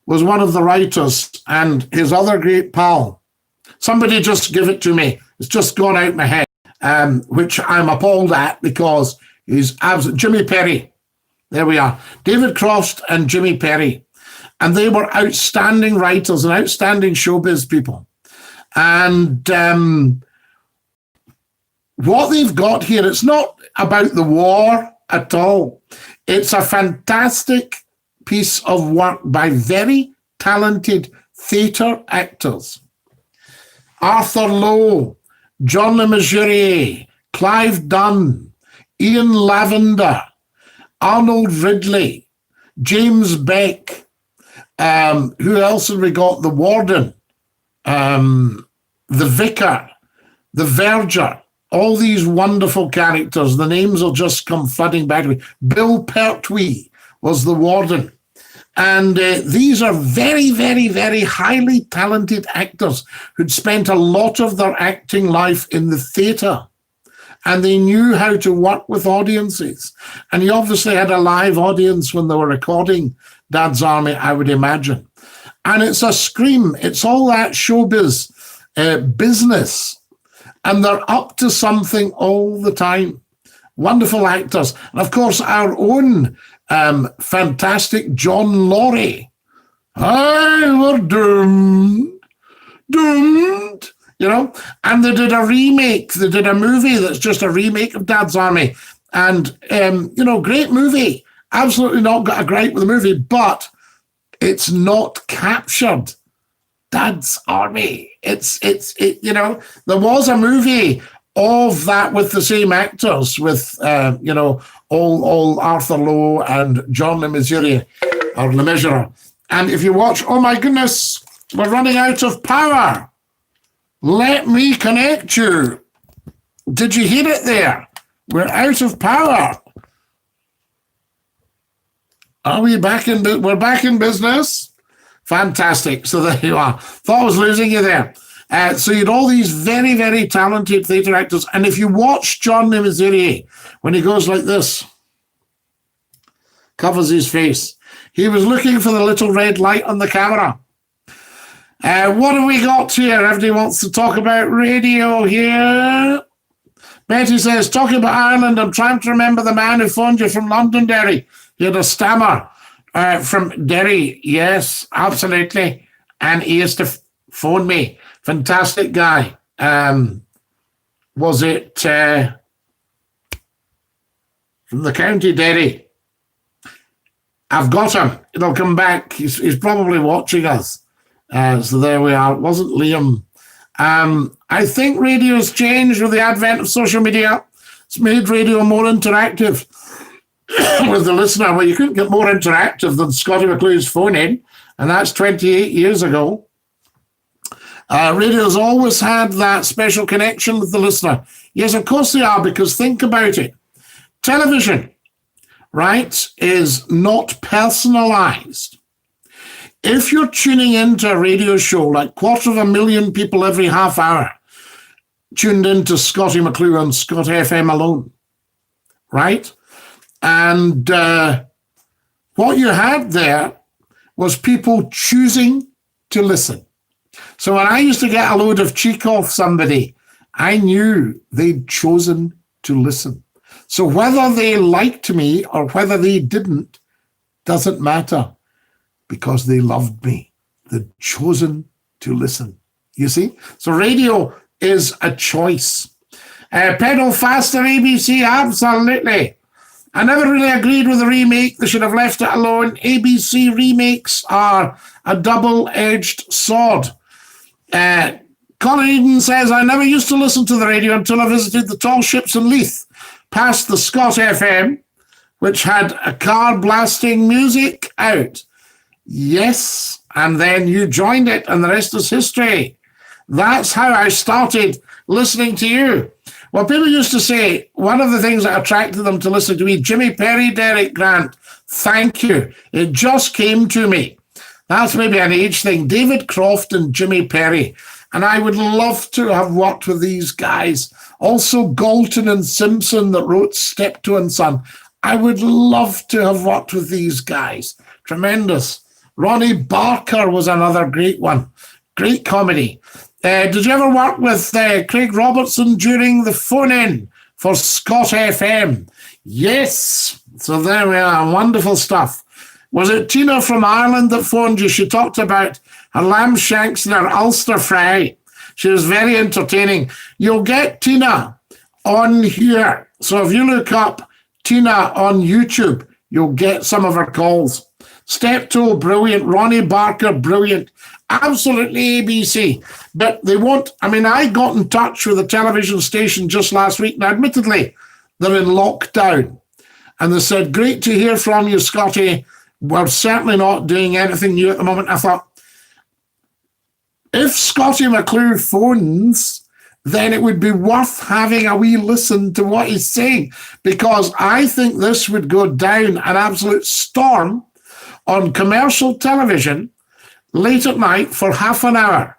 was one of the writers, and his other great pal. Somebody just give it to me. It's just gone out my head, which I'm appalled at because he's absolute Jimmy Perry. There we are. David Croft and Jimmy Perry. And they were outstanding writers and outstanding showbiz people. And what they've got here, it's not about the war at all. It's a fantastic piece of work by very talented theatre actors. Arthur Lowe, John Le Mesurier, Clive Dunn, Ian Lavender, Arnold Ridley, James Beck, who else have we got? The Warden, the Vicar, the Verger, all these wonderful characters. The names will just come flooding back to me. Bill Pertwee was the Warden. And these are very, very, very highly talented actors who'd spent a lot of their acting life in the theatre. And they knew how to work with audiences. And he obviously had a live audience when they were recording Dad's Army, I would imagine. And it's a scream. It's all that showbiz business. And they're up to something all the time. Wonderful actors. And of course, our own fantastic John Laurie. I were doomed. And they did a remake. They did a movie that's just a remake of Dad's Army. And, great movie. Absolutely not got a gripe with the movie, but it's not captured Dad's Army. There was a movie of that with the same actors, with, all Arthur Lowe and John Le Mesurier, or Le Mesurier. And if you watch, oh my goodness, we're running out of power. Let me connect you. Did you hear it there? We're out of power. Are we back in? We're back in business. Fantastic. So there you are. Thought I was losing you there. So you had all these very, very talented theatre actors. And if you watch John Le Mesurier, when he goes like this, covers his face, he was looking for the little red light on the camera. What have we got here? Everybody wants to talk about radio here. Betty says, talking about Ireland, I'm trying to remember the man who phoned you from Londonderry. He had a stammer from Derry. Yes, absolutely. And he used to phone me. Fantastic guy. Was it from the County Derry? I've got him. It'll come back. He's probably watching us. So there we are. It wasn't Liam. I think radio's changed with the advent of social media. It's made radio more interactive with the listener. Well, you couldn't get more interactive than Scottie McClue's phone in, and that's 28 years ago. Radio's always had that special connection with the listener. Yes, of course they are, because think about it. Television. right, is not personalized. If you're tuning into a radio show, like 250,000 people every half hour tuned into Scottie McClue on Scott FM alone, right? And what you had there was people choosing to listen. So when I used to get a load of cheek off somebody, I knew they'd chosen to listen. So whether they liked me or whether they didn't, doesn't matter, because they loved me. They'd chosen to listen. You see? So radio is a choice. Pedal faster, ABC, absolutely. I never really agreed with the remake. They should have left it alone. ABC remakes are a double-edged sword. Colin Eden says, I never used to listen to the radio until I visited the tall ships in Leith, past the Scott FM, which had a car blasting music out. Yes, and then you joined it, and the rest is history. That's how I started listening to you. Well, people used to say, one of the things that attracted them to listen to me, Jimmy Perry, Derek Grant, thank you. It just came to me. That's maybe an age thing. David Croft and Jimmy Perry. And I would love to have worked with these guys. Also, Galton and Simpson that wrote Steptoe and Son. I would love to have worked with these guys. Tremendous. Ronnie Barker was another great one. Great comedy. Did you ever work with Craig Robertson during the phone-in for Scott FM? Yes. So there we are. Wonderful stuff. Was it Tina from Ireland that phoned you? She talked about her lamb shanks and her Ulster fry. She was very entertaining. You'll get Tina on here. So if you look up Tina on YouTube, you'll get some of her calls. Steptoe, brilliant. Ronnie Barker, brilliant. Absolutely ABC. But they won't. I mean, I got in touch with a television station just last week, and admittedly, they're in lockdown. And they said, great to hear from you, Scotty. We're certainly not doing anything new at the moment. I thought, if Scottie McClue phones, then it would be worth having a wee listen to what he's saying, because I think this would go down an absolute storm on commercial television late at night for half an hour.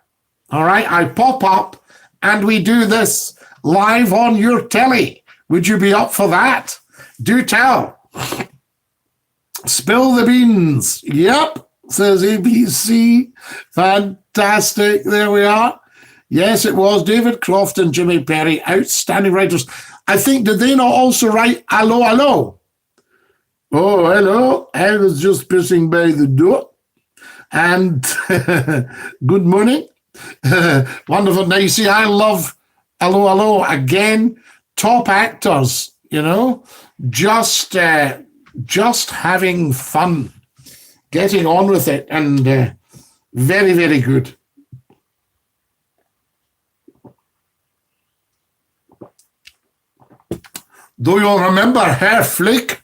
All right, I pop up and we do this live on your telly. Would you be up for that? Do tell. Spill the beans. Yep, says ABC. Fantastic. There we are. Yes, it was David Croft and Jimmy Perry, outstanding writers. I think, did they not also write Hello, Hello? Oh, hello. I was just passing by the door. And good morning. Wonderful. Now, you see, I love Hello, Hello. Again, top actors, you know, just having fun, getting on with it, and very, very good. Do you remember Herr Flick?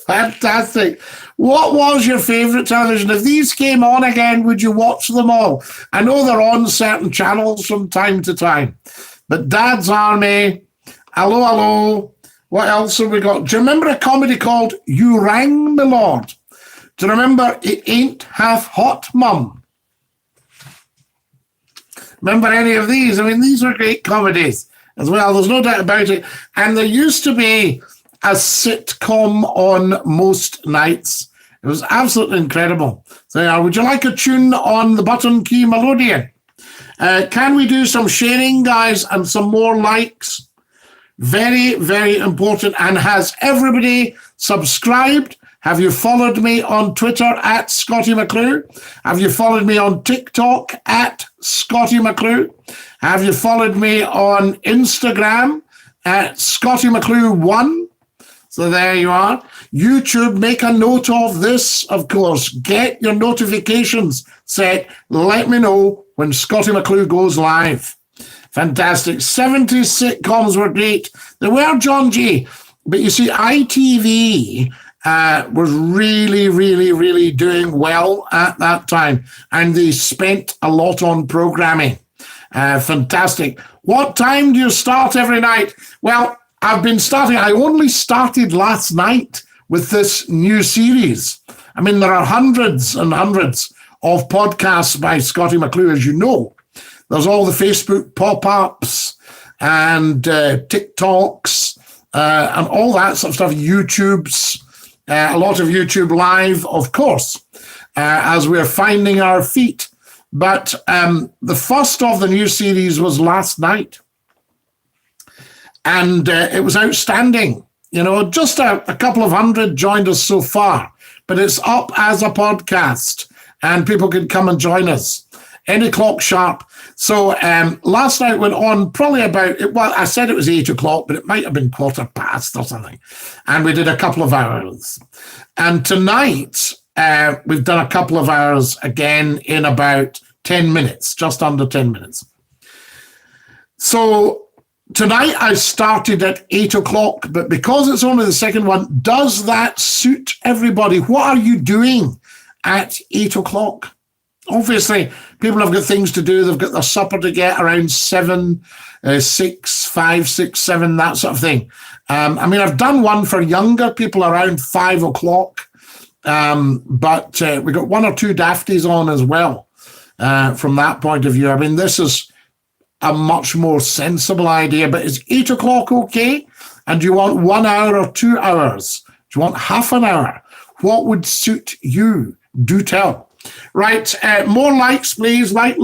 Fantastic. What was your favourite television? If these came on again, would you watch them all? I know they're on certain channels from time to time. But Dad's Army, Hello, Hello. What else have we got? Do you remember a comedy called You Rang, My Lord? Do you remember It Ain't Half Hot, Mum? Remember any of these? I mean, these were great comedies as well. There's no doubt about it. And there used to be a sitcom on most nights. It was absolutely incredible. So, would you like a tune on the button key melodeon? Can we do some sharing, guys, and some more likes? Very, very important. And has everybody subscribed? Have you followed me on Twitter at Scottie McClue? Have you followed me on TikTok at Scottie McClue? Have you followed me on Instagram at Scottie McClue1? So there you are. YouTube, make a note of this, of course. Get your notifications set. Let me know when Scottie McClue goes live. Fantastic. 70s sitcoms were great. They were, John G. But you see, ITV was really, really, really doing well at that time. And they spent a lot on programming. Fantastic. What time do you start every night? Well, I've been starting, I only started last night with this new series. I mean, there are hundreds and hundreds of podcasts by Scottie McClue, as you know. There's all the Facebook pop-ups and TikToks and all that sort of stuff, YouTubes, a lot of YouTube Live, of course, as we're finding our feet. But the first of the new series was last night. And it was outstanding. You know, just a couple of hundred joined us so far, but it's up as a podcast and people can come and join us any clock sharp. So last night went on probably about, well, I said it was 8 o'clock, but it might have been 15:15 or something. And we did a couple of hours. And tonight, we've done a couple of hours again in about 10 minutes, just under 10 minutes. So tonight I started at 8 o'clock, but because it's only the second one, does that suit everybody? What are you doing at 8 o'clock? Obviously, people have got things to do. They've got their supper to get around 7, 6, 5, 6, 7, that sort of thing. I mean, I've done one for younger people around 5 o'clock, but we got 1 or 2 dafties on as well from that point of view. I mean, this is a much more sensible idea, but is 8 o'clock okay? And do you want 1 hour or 2 hours? Do you want half an hour? What would suit you? Do tell. Right, more likes, please. Like,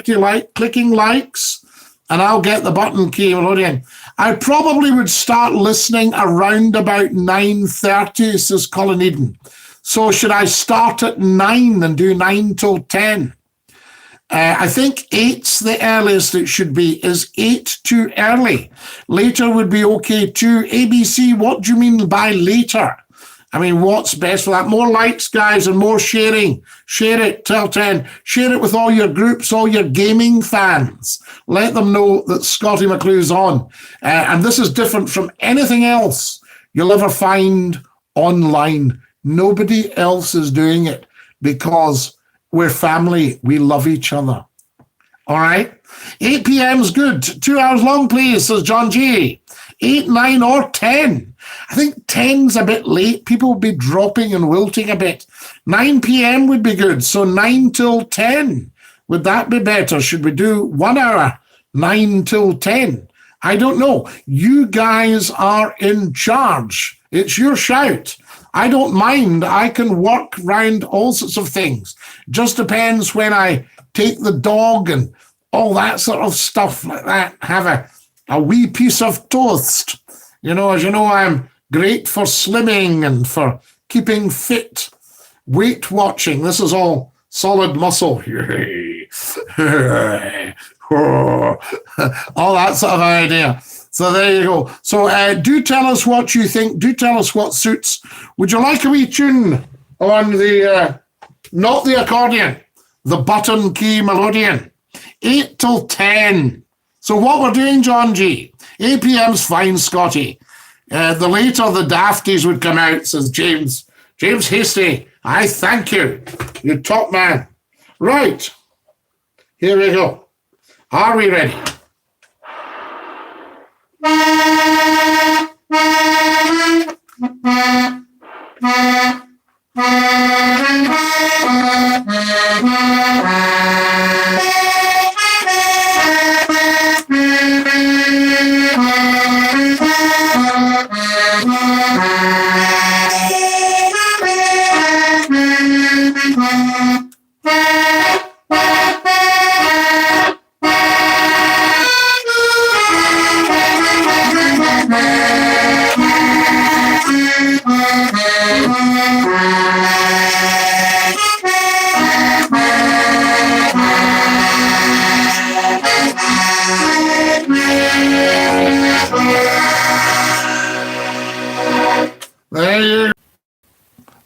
do you like? Clicking likes, and I'll get the button key loading. I probably would start listening around about 9:30, says Colin Eden. So should I start at 9 and do 9 till 10? I think 8's the earliest it should be. Is 8 too early? Later would be okay too. ABC, what do you mean by later? I mean, what's best for that? More likes, guys, and more sharing. Share it, tell 10. Share it with all your groups, all your gaming fans. Let them know that Scottie McClue's on. And this is different from anything else you'll ever find online. Nobody else is doing it because we're family. We love each other. All right? 8 p.m.'s good. 2 hours long, please, says John G. 8, 9, or 10. I think 10's a bit late. People will be dropping and wilting a bit. 9 p.m. would be good. So 9 till 10. Would that be better? Should we do 1 hour, 9 till 10? I don't know. You guys are in charge. It's your shout. I don't mind. I can work round all sorts of things. Just depends when I take the dog and all that sort of stuff like that. Have a wee piece of toast. You know, as you know, I'm great for slimming and for keeping fit. Weight watching. This is all solid muscle. All that sort of idea. So there you go. So do tell us what you think. Do tell us what suits. Would you like a wee tune on the, not the accordion, the button key melodeon? 8 till 10. So what we're doing, John G. 8 p.m.'s fine, Scotty. The later the dafties would come out, says James. James Hasty, I thank you. You're top man. Right. Here we go. Are we ready?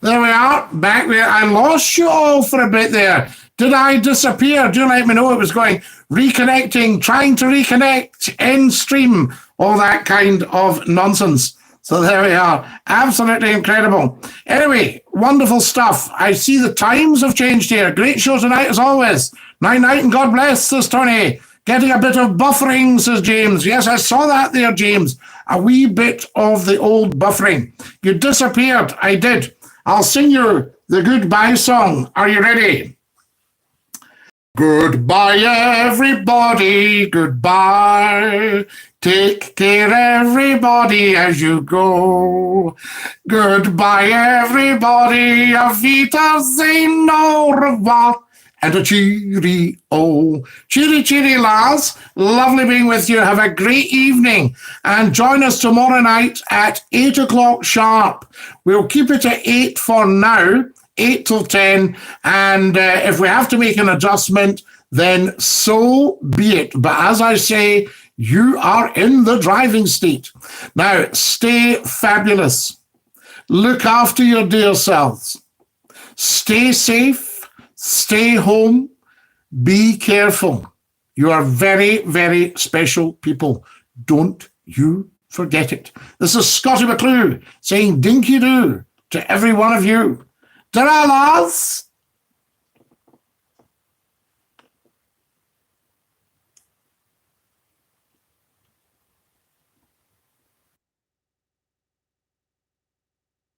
There we are, back there. I lost you all for a bit there. Did I disappear? Do let me know. It was going reconnecting, trying to reconnect, end stream, all that kind of nonsense. So there we are. Absolutely incredible. Anyway, wonderful stuff. I see the times have changed here. Great show tonight as always. Night night and God bless, says Tony. Getting a bit of buffering, says James. Yes, I saw that there, James. a wee bit of the old buffering. You disappeared. I did. I'll sing you the goodbye song. Are you ready? Goodbye, everybody, goodbye. Take care, everybody, as you go. Goodbye, everybody, auf Wiedersehen, au revoir, and a cheerio. Cheery, cheery, lads. Lovely being with you. Have a great evening. And join us tomorrow night at 8 o'clock sharp. We'll keep it at 8 for now. 8 till 10, and if we have to make an adjustment, then so be it. But as I say, you are in the driving seat. Now, stay fabulous. Look after your dear selves. Stay safe. Stay home. Be careful. You are very, very special people. Don't you forget it. This is Scottie McClue saying Dinky-Doo to every one of you. Ta-ra, lads!